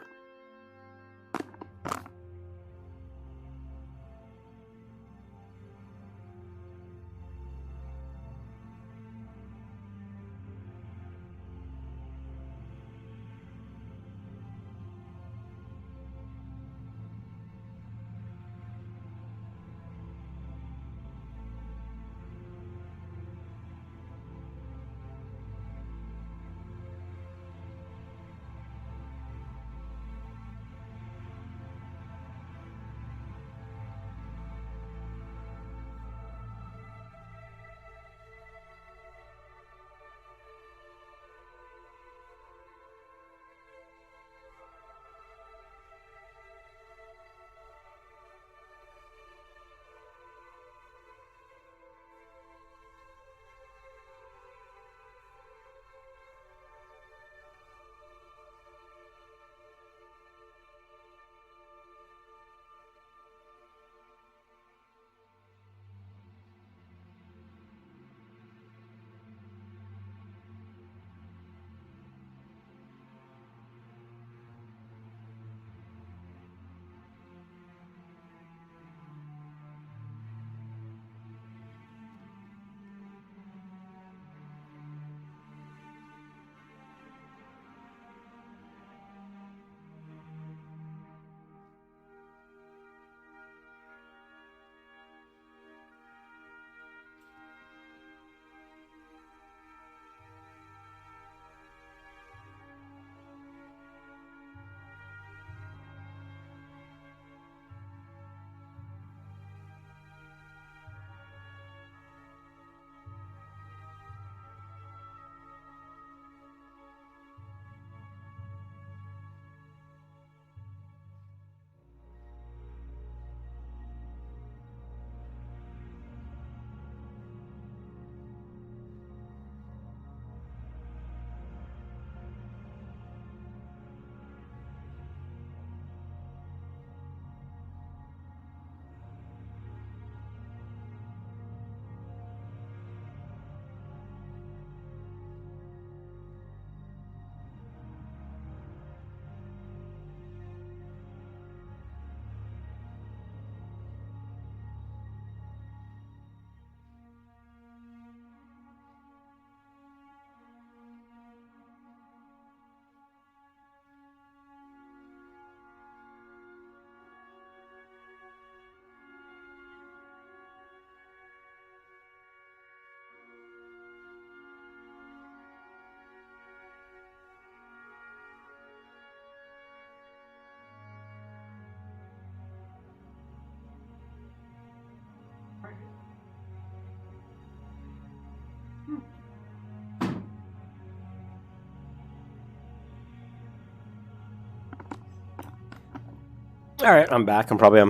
All right, I'm back. I'm probably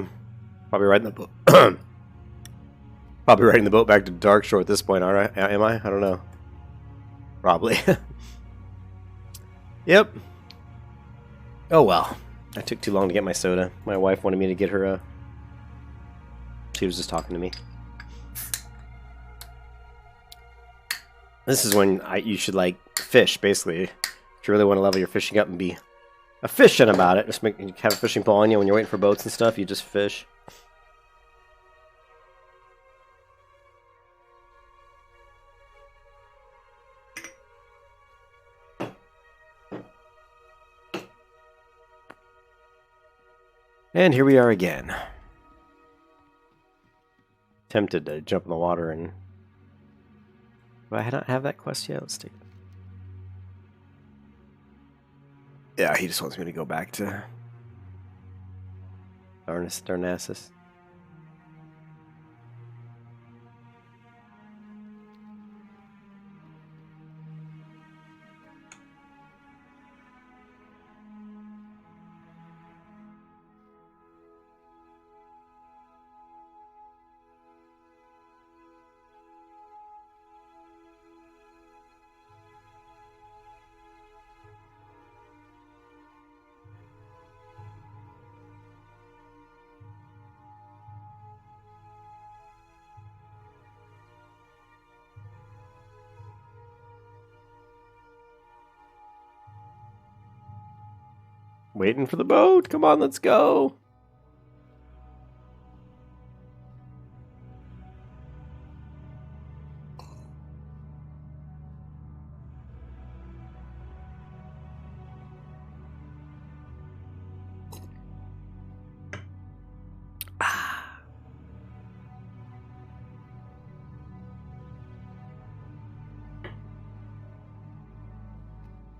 riding the boat. Probably riding the boat back to Darkshore at this point. All right, am I? I don't know. Probably. Yep. Oh well. I took too long to get my soda. My wife wanted me to get her a. She was just talking to me. This is when you should like fish, basically. If you really want to level your fishing up and be efficient about it, just have a fishing pole on you when you're waiting for boats and stuff. You just fish. And here we are again. Tempted to jump in the water and... Do I not have that quest yet? Let's take it. Yeah, he just wants me to go back to... Darnassus. Waiting for the boat. Come on, let's go.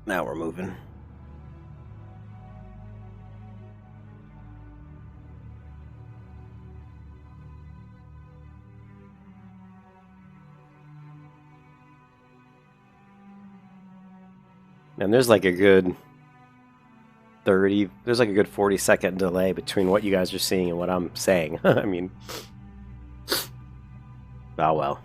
Now we're moving. And there's like a good 40-second delay between what you guys are seeing and what I'm saying. I mean, oh well.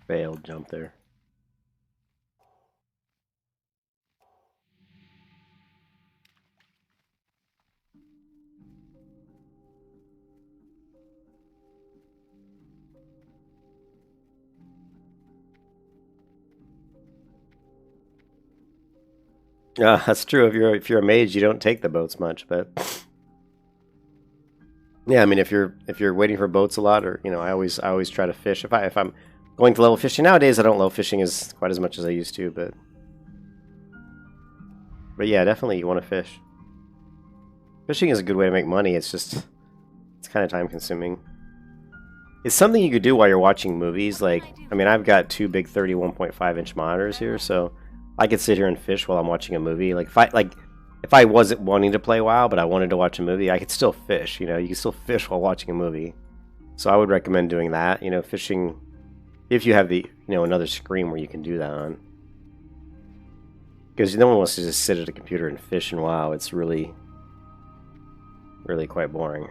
Failed jump there. Yeah, that's true. If you're a mage, you don't take the boats much, but yeah, I mean, if you're waiting for boats a lot, or I always try to fish. If I'm going to level fishing nowadays, I don't level fishing as quite as much as I used to, but yeah, definitely you want to fish. Fishing is a good way to make money. It's kind of time consuming. It's something you could do while you're watching movies. Like, I mean, I've got two big 31.5-inch monitors here, so I could sit here and fish while I'm watching a movie. Like if I wasn't wanting to play WoW, but I wanted to watch a movie, I could still fish. You can still fish while watching a movie. So I would recommend doing that. Fishing if you have the another screen where you can do that on. Because no one wants to just sit at a computer and fish in WoW. It's really quite boring.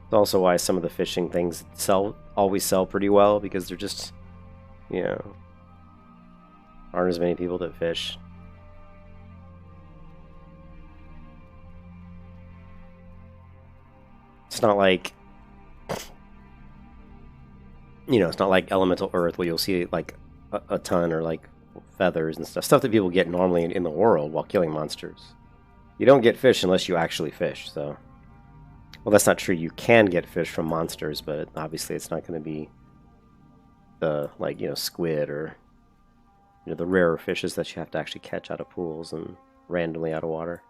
It's also why some of the fishing things always sell pretty well, because they're just, aren't as many people that fish. It's not like, it's not like Elemental Earth where you'll see like a ton, or like feathers and stuff that people get normally in the world while killing monsters. You don't get fish unless you actually fish, so. Well, that's not true. You can get fish from monsters, but obviously it's not going to be the, squid or, the rarer fishes that you have to actually catch out of pools and randomly out of water.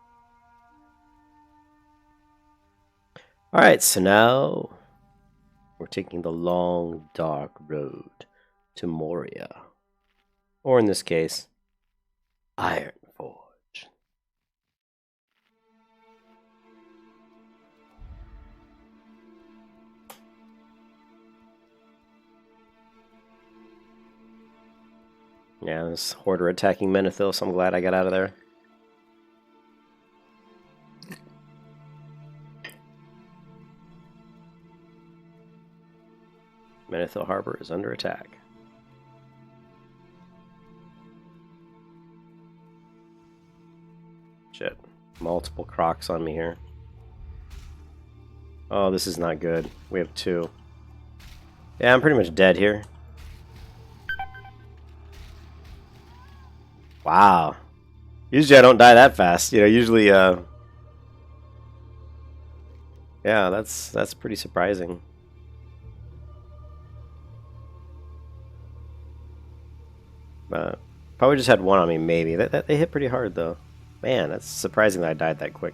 Alright, so now we're taking the long, dark road to Moria. Or in this case, Ironforge. Yeah, this horde are attacking Menethil, so I'm glad I got out of there. Menethil Harbor is under attack. Shit. Multiple crocs on me here. Oh, this is not good. We have 2. Yeah, I'm pretty much dead here. Wow. Usually I don't die that fast. You know, usually, yeah, that's pretty surprising. Probably just had 1 on me, maybe. They hit pretty hard, though. Man, that's surprising that I died that quick.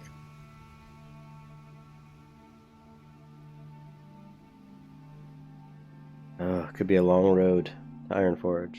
Oh, could be a long road to Ironforge.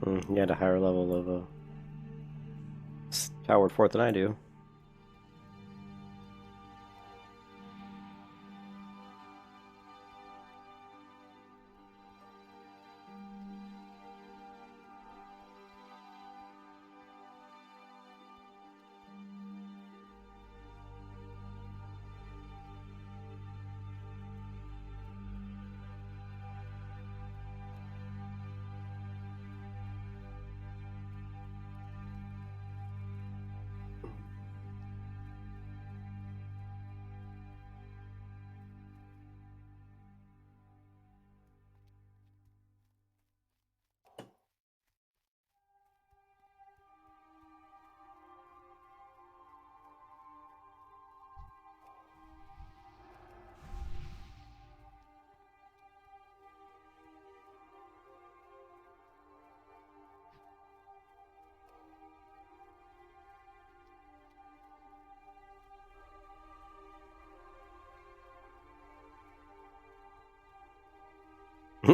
You had a higher level of powered fort than I do.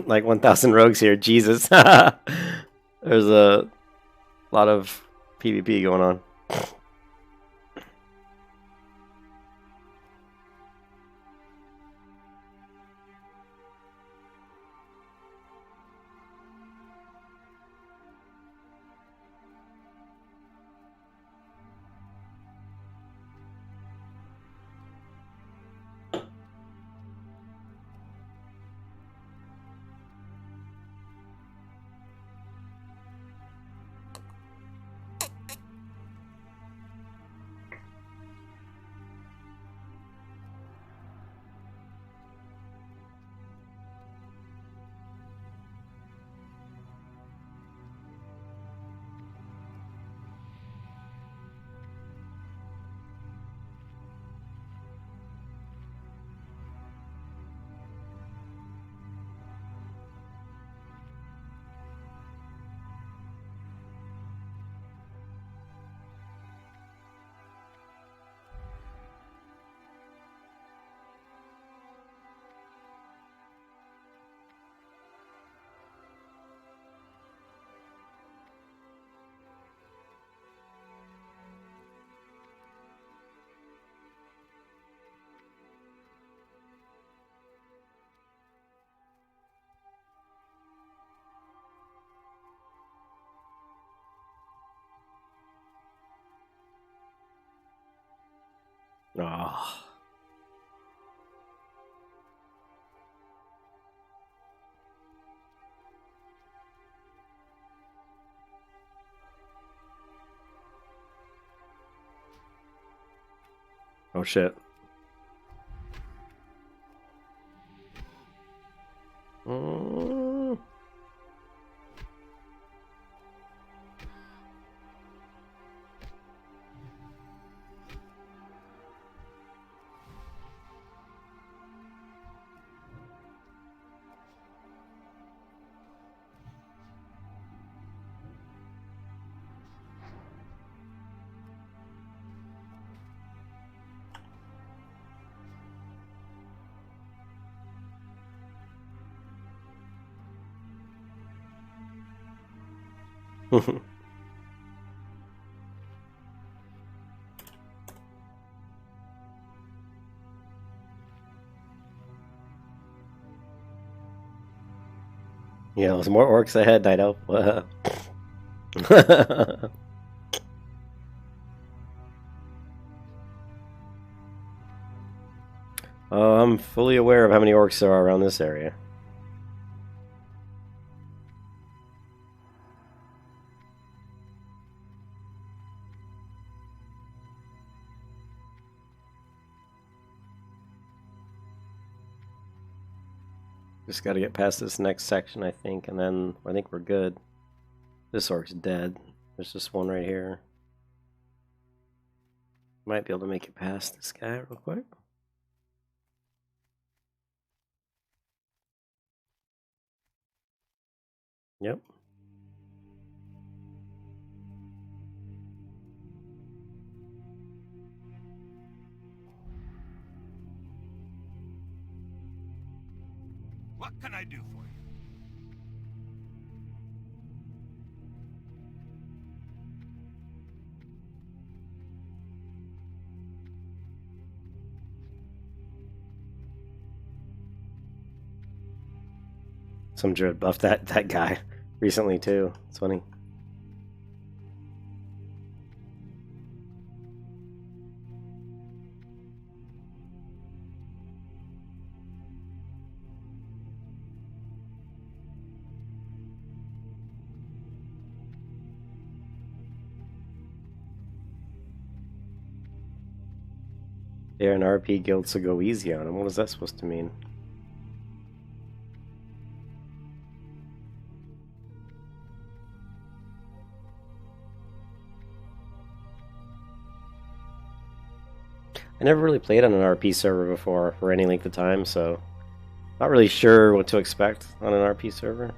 Like 1,000 rogues here. Jesus. There's a lot of PvP going on. Oh. Oh shit. Mm. Yeah, there's more orcs ahead, Night Elf. Oh, I'm fully aware of how many orcs there are around this area. Just got to get past this next section, I think, and then I think we're good. This orc's dead. There's just one right here. Might be able to make it past this guy real quick. Yep. What can I do for you? Some druid buffed that guy recently too. It's funny. They're an RP guild, so go easy on him. What is that supposed to mean? I never really played on an RP server before for any length of time, so not really sure what to expect on an RP server.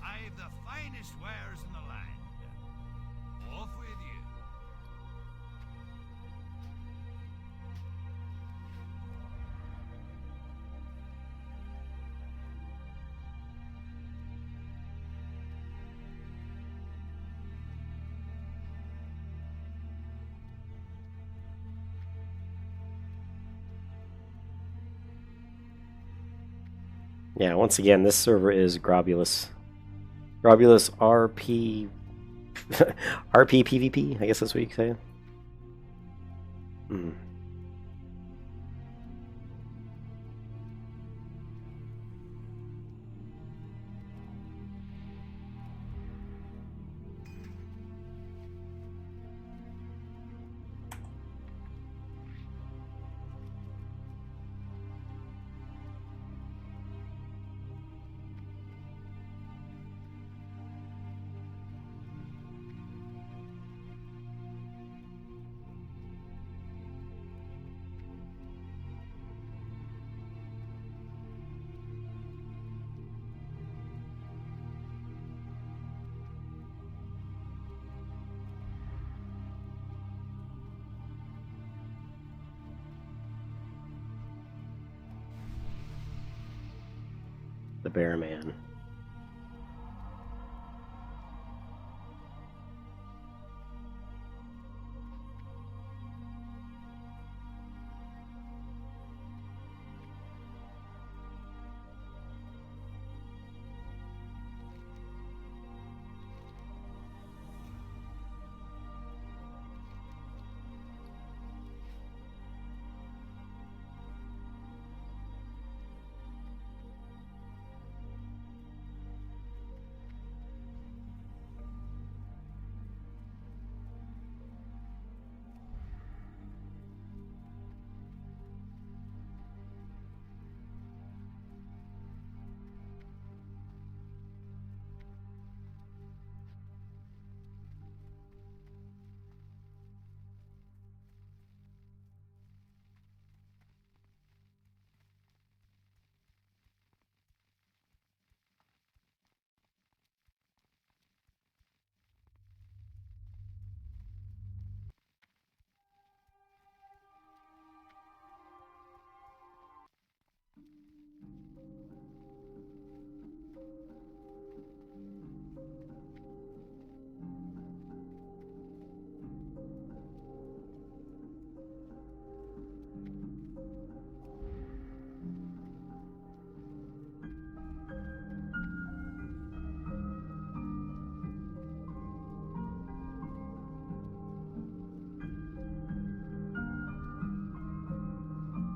I've the finest wares in the land. Off with you. Yeah, once again, this server is Grobulus. Grobulus RP... RP PvP, I guess that's what you say. Hmm. The Bear Man.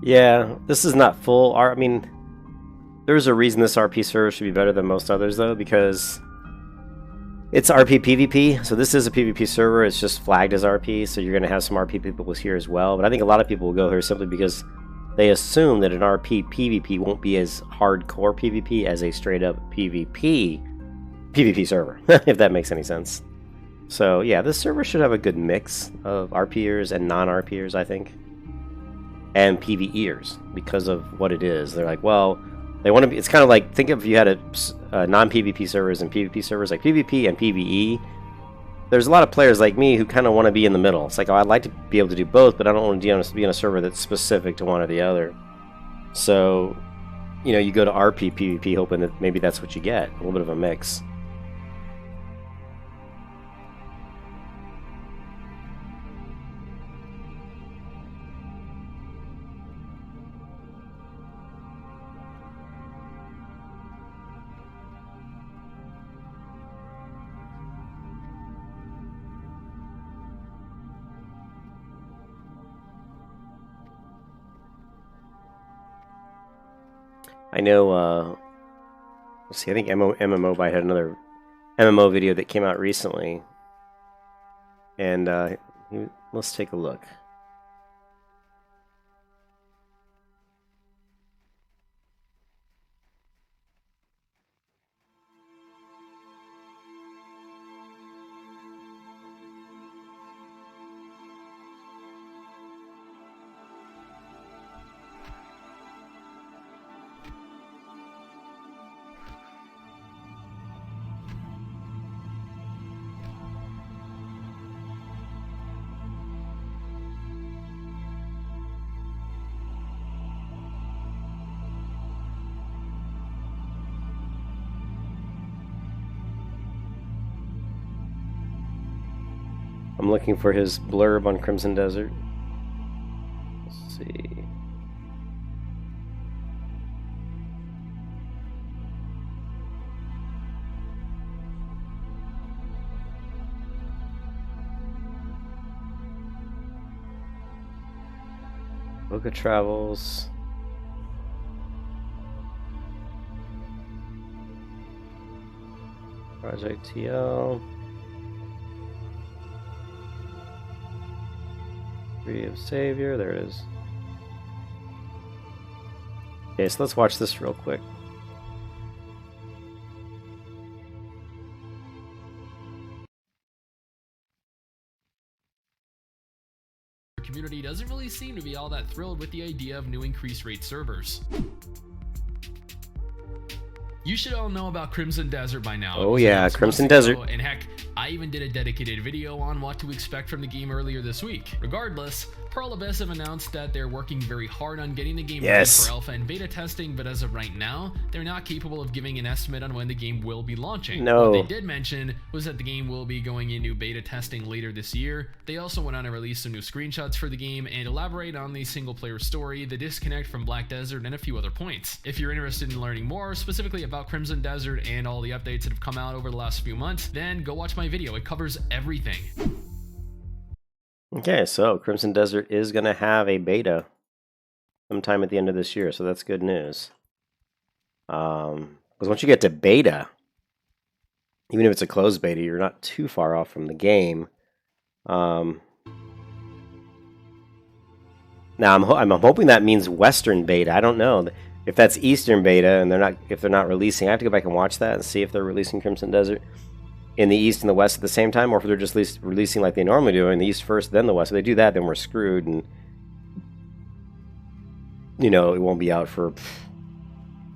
Yeah, this is not full R. I mean, there's a reason this RP server should be better than most others, though, because it's RP PvP. So this is a PvP server. It's just flagged as RP, so you're going to have some RP people here as well. But I think a lot of people will go here simply because they assume that an RP PvP won't be as hardcore PvP as a straight up PvP server, if that makes any sense. So yeah, this server should have a good mix of RPers and non-RPers, I think. And PvEers, because of what it is. They're like, well, they want to be, it's kind of like, think of if you had a non-PvP servers and PvP servers, like PvP and PvE. There's a lot of players like me who kind of want to be in the middle. It's like, oh, I'd like to be able to do both, but I don't want to be on a server that's specific to one or the other. So, you know, you go to RP PvP hoping that maybe that's what you get, a little bit of a mix. I know, let's see, I think MMO Byte had another MMO video that came out recently. And let's take a look. I'm looking for his blurb on Crimson Desert. Let's see. Book of Travels. Project TL. Tree of Savior, there it is. Okay, so let's watch this real quick. Community doesn't really seem to be all that thrilled with the idea of new increased rate servers. You should all know about Crimson Desert by now. Oh yeah, Crimson Desert. And heck, I even did a dedicated video on what to expect from the game earlier this week. Regardless, Pearl Abyss have announced that they're working very hard on getting the game ready for alpha and beta testing, but as of right now, they're not capable of giving an estimate on when the game will be launching. No. What they did mention was that the game will be going into beta testing later this year. They also went on to release some new screenshots for the game and elaborate on the single-player story, the disconnect from Black Desert, and a few other points. If you're interested in learning more, specifically about Crimson Desert and all the updates that have come out over the last few months, then go watch my video. It covers everything. Okay, so Crimson Desert is going to have a beta sometime at the end of this year, so that's good news. Because once you get to beta, even if it's a closed beta, you're not too far off from the game. Now, I'm hoping that means Western beta. I don't know if that's Eastern beta, and if they're not releasing. I have to go back and watch that and see if they're releasing Crimson Desert in the East and the West at the same time, or if they're just releasing like they normally do, in the East first, then the West. If they do that, then we're screwed, and you know, it won't be out for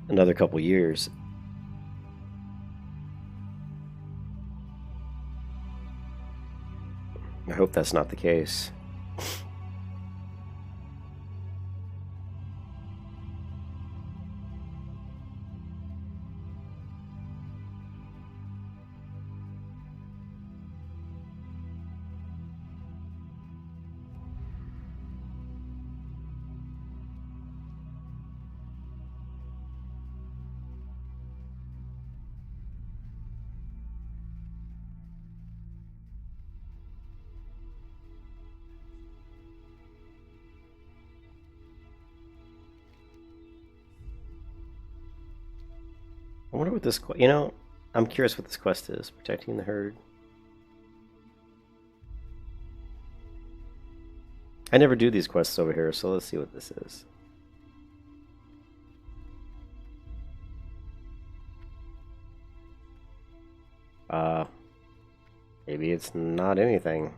another couple years. I hope that's not the case. I wonder what this, you know, I'm curious what this quest is. Protecting the herd. I never do these quests over here, so let's see what this is. Maybe it's not anything.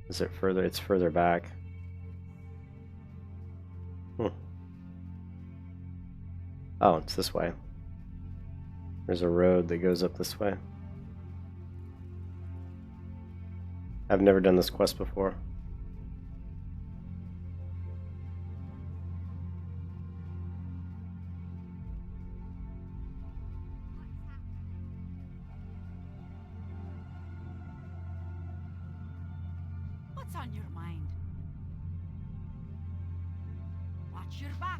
Is it further? It's further back. Oh, it's this way. There's a road that goes up this way. I've never done this quest before. What's on your mind? Watch your back.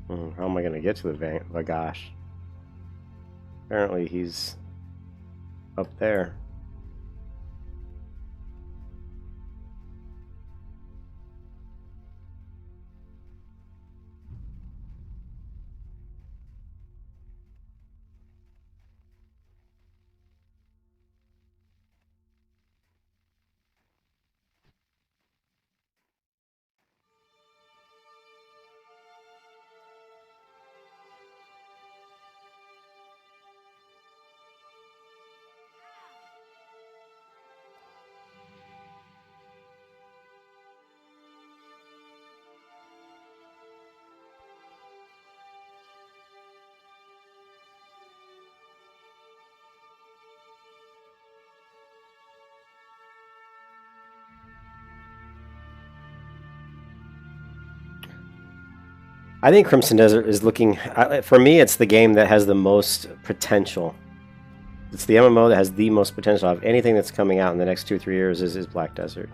How am I going to get to the Vagash? Apparently he's up there. I think Crimson Desert is looking, for me, it's the game that has the most potential. It's the MMO that has the most potential of anything that's coming out in the next 2 or 3 years is Black Desert.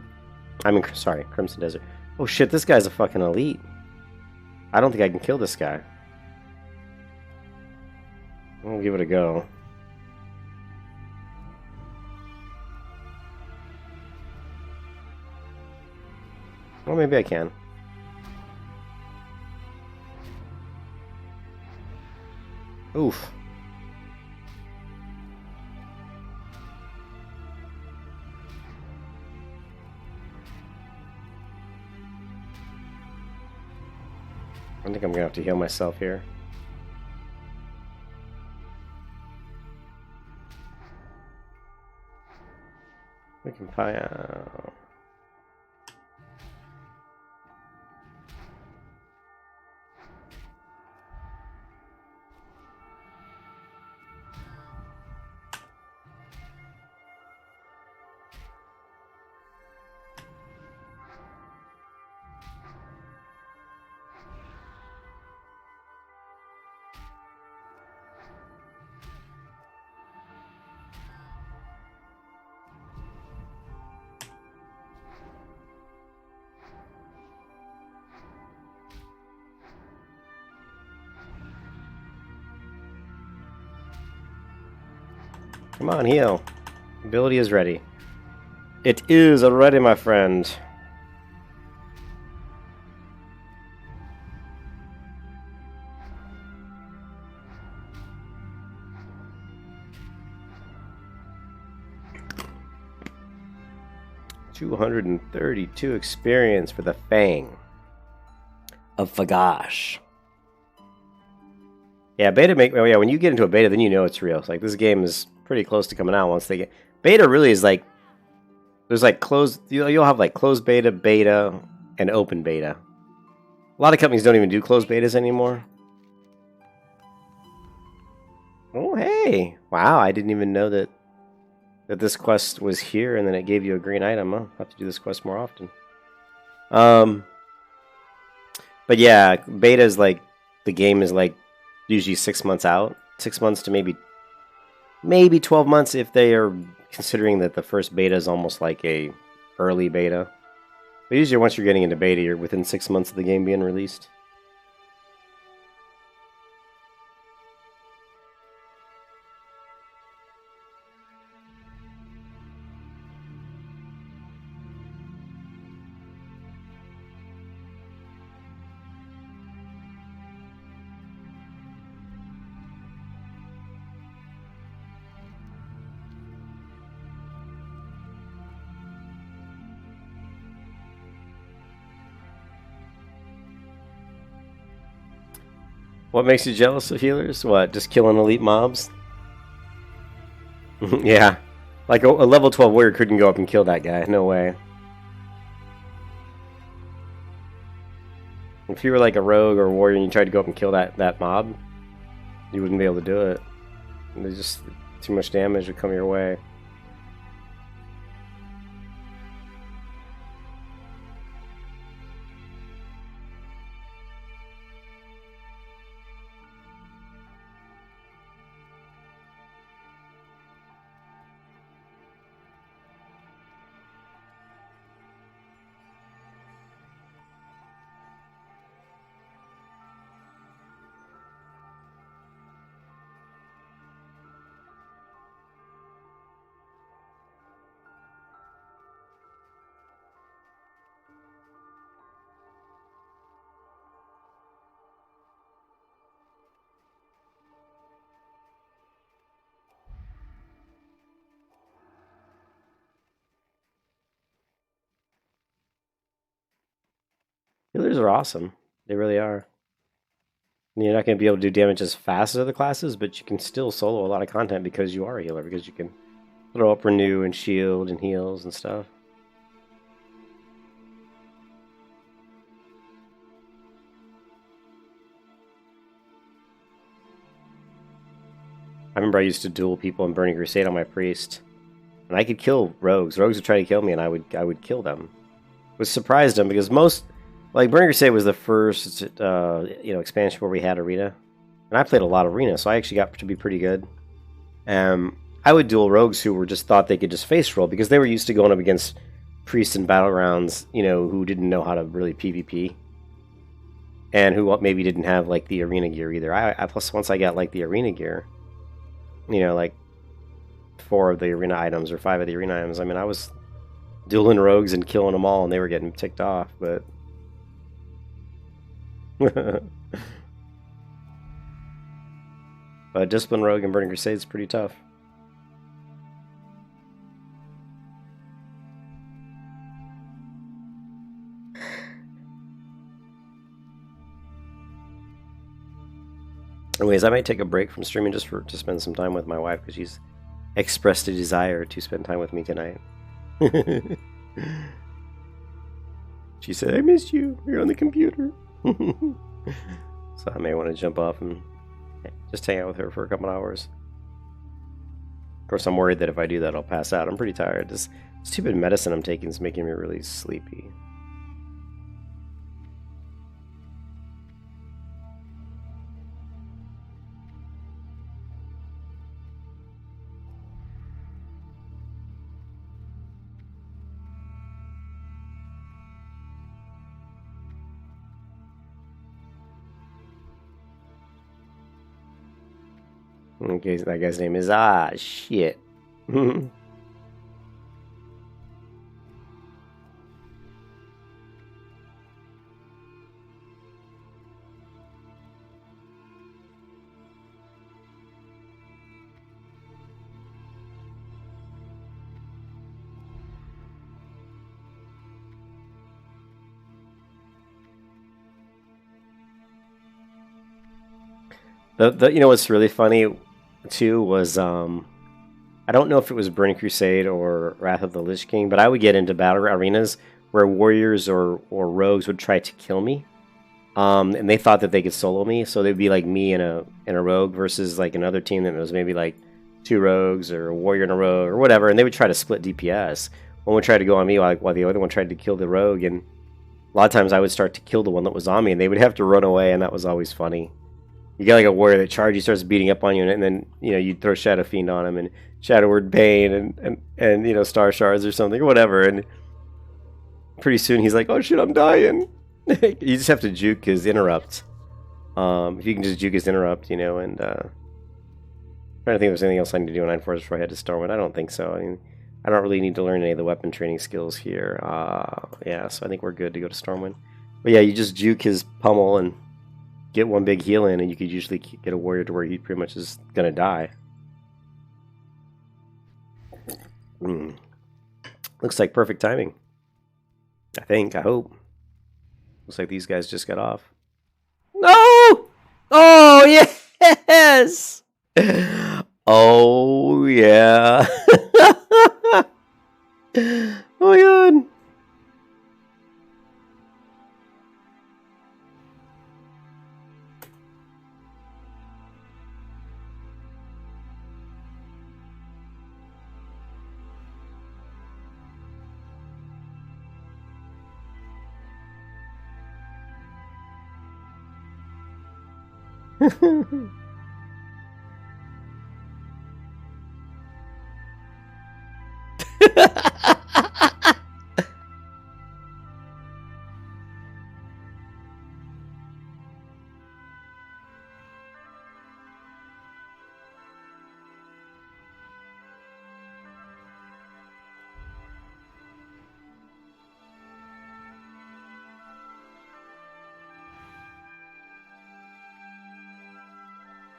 I mean, sorry, Crimson Desert. Oh shit, this guy's a fucking elite. I don't think I can kill this guy. I'll give it a go. Well, maybe I can. Oof. I think I'm gonna have to heal myself here. We can find out. Come on, heal. Ability is ready. It is ready, my friend. $232 experience for the Fang of Fagash. Yeah, beta make. Oh yeah, when you get into a beta, then you know it's real. It's like this game is pretty close to coming out once they get beta. Really is like there's like closed. You'll have like closed beta, beta, and open beta. A lot of companies don't even do closed betas anymore. Oh hey, wow! I didn't even know that this quest was here, and then it gave you a green item. I'll have to do this quest more often. But yeah, beta is like the game is like usually 6 months out, 6 months to maybe 12 months if they are considering that the first beta is almost like a early beta. But usually once you're getting into beta, you're within 6 months of the game being released. What makes you jealous of healers? What, just killing elite mobs? Yeah. Like a level 12 warrior couldn't go up and kill that guy. No way. If you were like a rogue or a warrior and you tried to go up and kill that mob, you wouldn't be able to do it. There's just too much damage would come your way. Healers are awesome. They really are. You're not going to be able to do damage as fast as other classes, but you can still solo a lot of content because you are a healer, because you can throw up renew and shield and heals and stuff. I remember I used to duel people in Burning Crusade on my priest, and I could kill rogues. Rogues would try to kill me, and I would kill them. Which surprised them because most, like Burning Crusade was the first expansion where we had arena, and I played a lot of arena, so I actually got to be pretty good. I would duel rogues who were just thought they could just face roll because they were used to going up against priests in battlegrounds, who didn't know how to really PvP, and who maybe didn't have like the arena gear either. I plus once I got like the arena gear, like 4 of the arena items or 5 of the arena items. I mean, I was dueling rogues and killing them all, and they were getting ticked off, but Discipline Rogue and Burning Crusade is pretty tough. Anyways, I might take a break from streaming just to spend some time with my wife, because she's expressed a desire to spend time with me tonight. She said, "I missed you. You're on the computer." So I may want to jump off and just hang out with her for a couple hours. Of course, I'm worried that if I do that, I'll pass out. I'm pretty tired. This stupid medicine I'm taking is making me really sleepy. Okay, that guy's name is shit. You know what's really funny too was I don't know if it was Burning Crusade or Wrath of the Lich King, but I would get into battle arenas where warriors or rogues would try to kill me, and they thought that they could solo me, so they'd be like me and a rogue versus like another team that was maybe like 2 rogues or a warrior and a rogue or whatever, and they would try to split DPS. One would try to go on me while the other one tried to kill the rogue, and a lot of times I would start to kill the one that was on me, and they would have to run away, and that was always funny. You get like a warrior that charges you, starts beating up on you, and then you'd throw Shadow Fiend on him and Shadow Word Bane and Star Shards or something or whatever, and pretty soon he's like, "Oh shit, I'm dying." You just have to juke his interrupt. If you can just juke his interrupt, and trying to think if there's anything else I need to do in 9 before I head to Stormwind. I don't think so. I mean, I don't really need to learn any of the weapon training skills here. Yeah, so I think we're good to go to Stormwind. But yeah, you just juke his pummel and get one big heal in, and you could usually get a warrior to where he pretty much is gonna die. Looks like perfect timing. I think. I hope. Looks like these guys just got off. No! Oh yes! Oh yeah! Oh my god!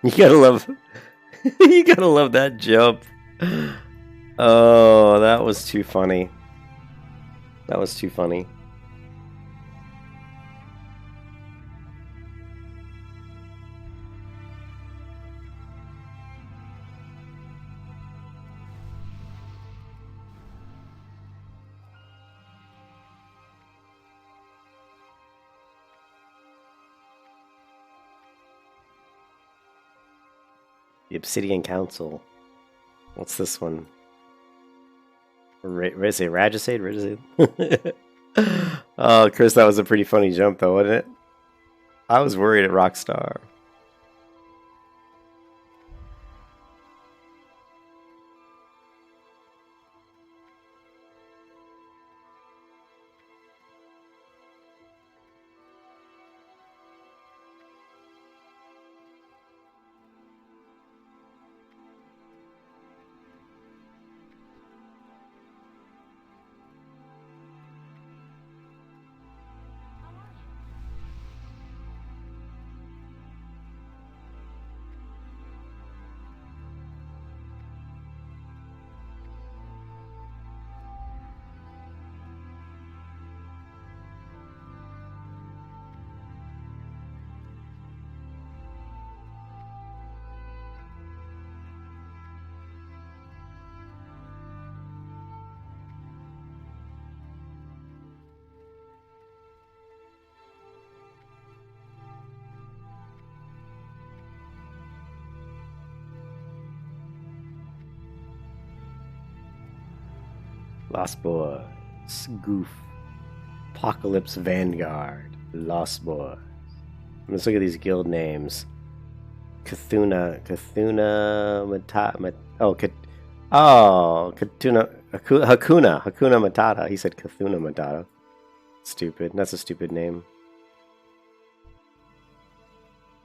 You gotta love, you gotta love that jump. Oh, that was too funny. That was too funny. The Obsidian Council. What's this one? Is it Regicide? Oh, Chris, that was a pretty funny jump, though, wasn't it? I was worried at Rockstar. Lost Boys. Goof. Apocalypse Vanguard. Lost Boys. Let's look at these guild names. Cthulhu Matata. Hakuna Matata. He said Cthulhu Matata. Stupid. That's a stupid name.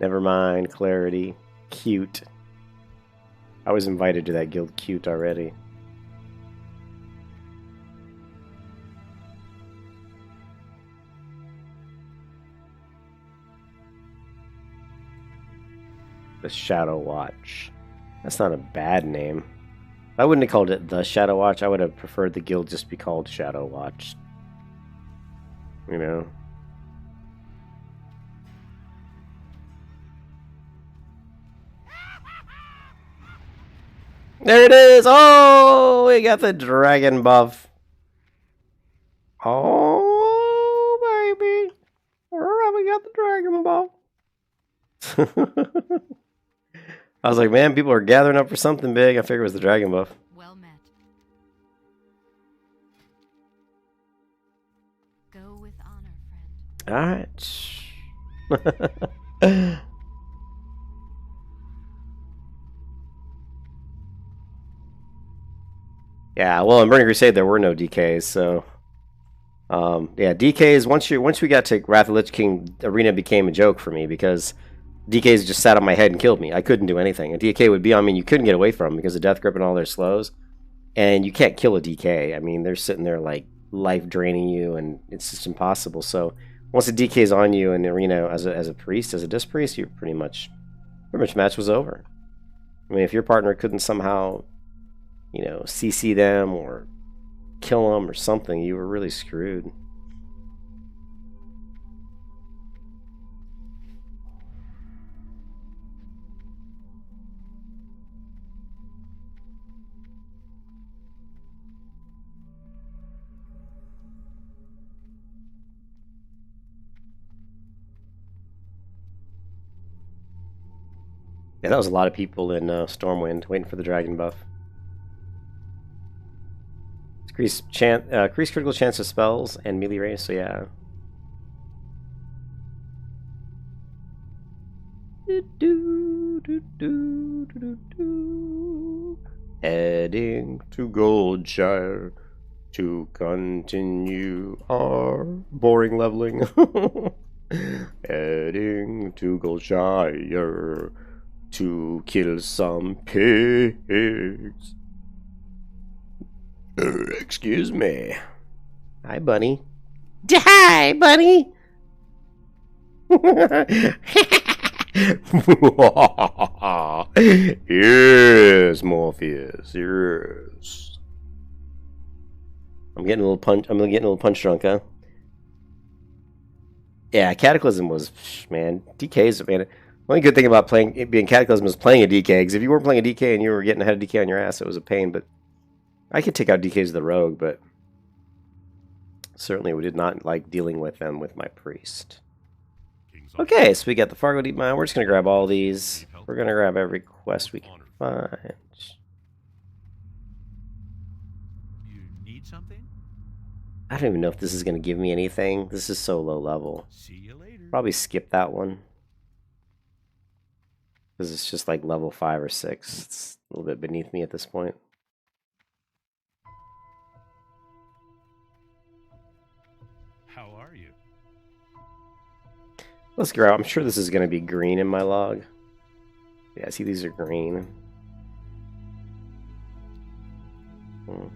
Never mind. Clarity. Cute. I was invited to that guild Cute already. The Shadow Watch. That's not a bad name. I wouldn't have called it the Shadow Watch. I would have preferred the guild just be called Shadow Watch. You know? There it is! Oh, we got the dragon buff. Oh, baby. We got the dragon buff. I was like, man, people are gathering up for something big. I figured it was the dragon buff. Well met. Go with honor, friend. Alright. Yeah, well, in Burning Crusade there were no DKs, so yeah, DKs once we got to Wrath of the Lich King, arena became a joke for me because DKs just sat on my head and killed me. I couldn't do anything. A DK would be on me and you couldn't get away from them because of Death Grip and all their slows. And you can't kill a DK. I mean, they're sitting there like life draining you and it's just impossible. So once a DK is on you in the arena as a priest, as a disc priest, you pretty much match was over. I mean, if your partner couldn't somehow, you know, CC them or kill them or something, you were really screwed. Yeah, that was a lot of people in Stormwind waiting for the dragon buff. Increase critical chance of spells and melee range, so yeah. Heading to Goldshire to continue our boring leveling. Heading to Goldshire to kill some pigs. Excuse me. Hi, Bunny. Hi, Bunny. Yes, Morpheus. Yes. I'm getting a little punch drunk, huh? Yeah, Cataclysm was, man. DKs, man. The only good thing about being Cataclysm was playing a DK. Because if you weren't playing a DK and you were getting ahead of DK on your ass, it was a pain. But I could take out DKs with the rogue, but certainly we did not like dealing with them with my priest. Okay, so we got the Fargo Deep Mine. We're just going to grab all these. We're going to grab every quest we can find. You need something? I don't even know if this is going to give me anything. This is so low level. See you later. Probably skip that one. Because it's just like level 5 or 6. It's a little bit beneath me at this point. How are you? Let's grab. I'm sure this is going to be green in my log. Yeah, see, these are green. Alright,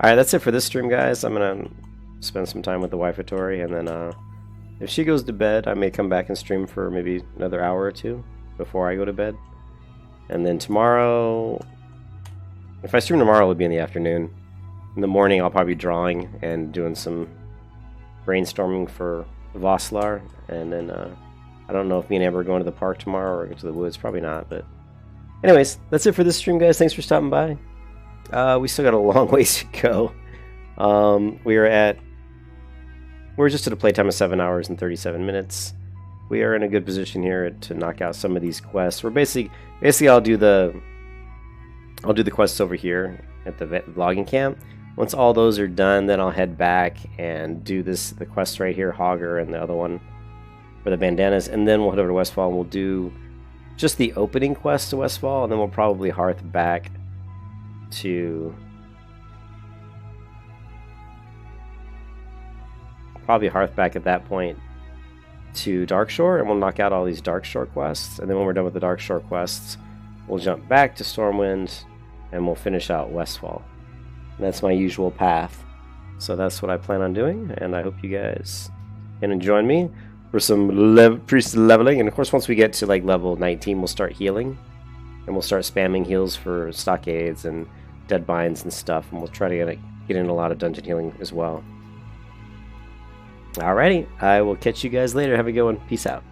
that's it for this stream, guys. I'm going to spend some time with the wife of Tori, and then if she goes to bed, I may come back and stream for maybe another hour or two before I go to bed. And then tomorrow, if I stream tomorrow, it'll be in the afternoon. In the morning, I'll probably be drawing and doing some brainstorming for Vosslar. And then I don't know if me and Amber are going to the park tomorrow or go to the woods. Probably not, but anyways, that's it for this stream, guys. Thanks for stopping by. We still got a long ways to go. We're just at a playtime of 7 hours and 37 minutes. We are in a good position here to knock out some of these quests. We're basically I'll do the quests over here, at the logging camp. Once all those are done, then I'll head back and do the quest right here, Hogger, and the other one for the bandanas, and then we'll head over to Westfall and we'll do just the opening quest to Westfall, and then we'll probably hearth back to at that point to Darkshore, and we'll knock out all these Darkshore quests, and then when we're done with the Darkshore quests, we'll jump back to Stormwind and we'll finish out Westfall. And that's my usual path. So that's what I plan on doing, and I hope you guys can join me for some priest leveling. And of course, once we get to like level 19, we'll start healing, and we'll start spamming heals for stockades and deadbinds and stuff, and we'll try to get in a lot of dungeon healing as well. Alrighty, I will catch you guys later. Have a good one. Peace out.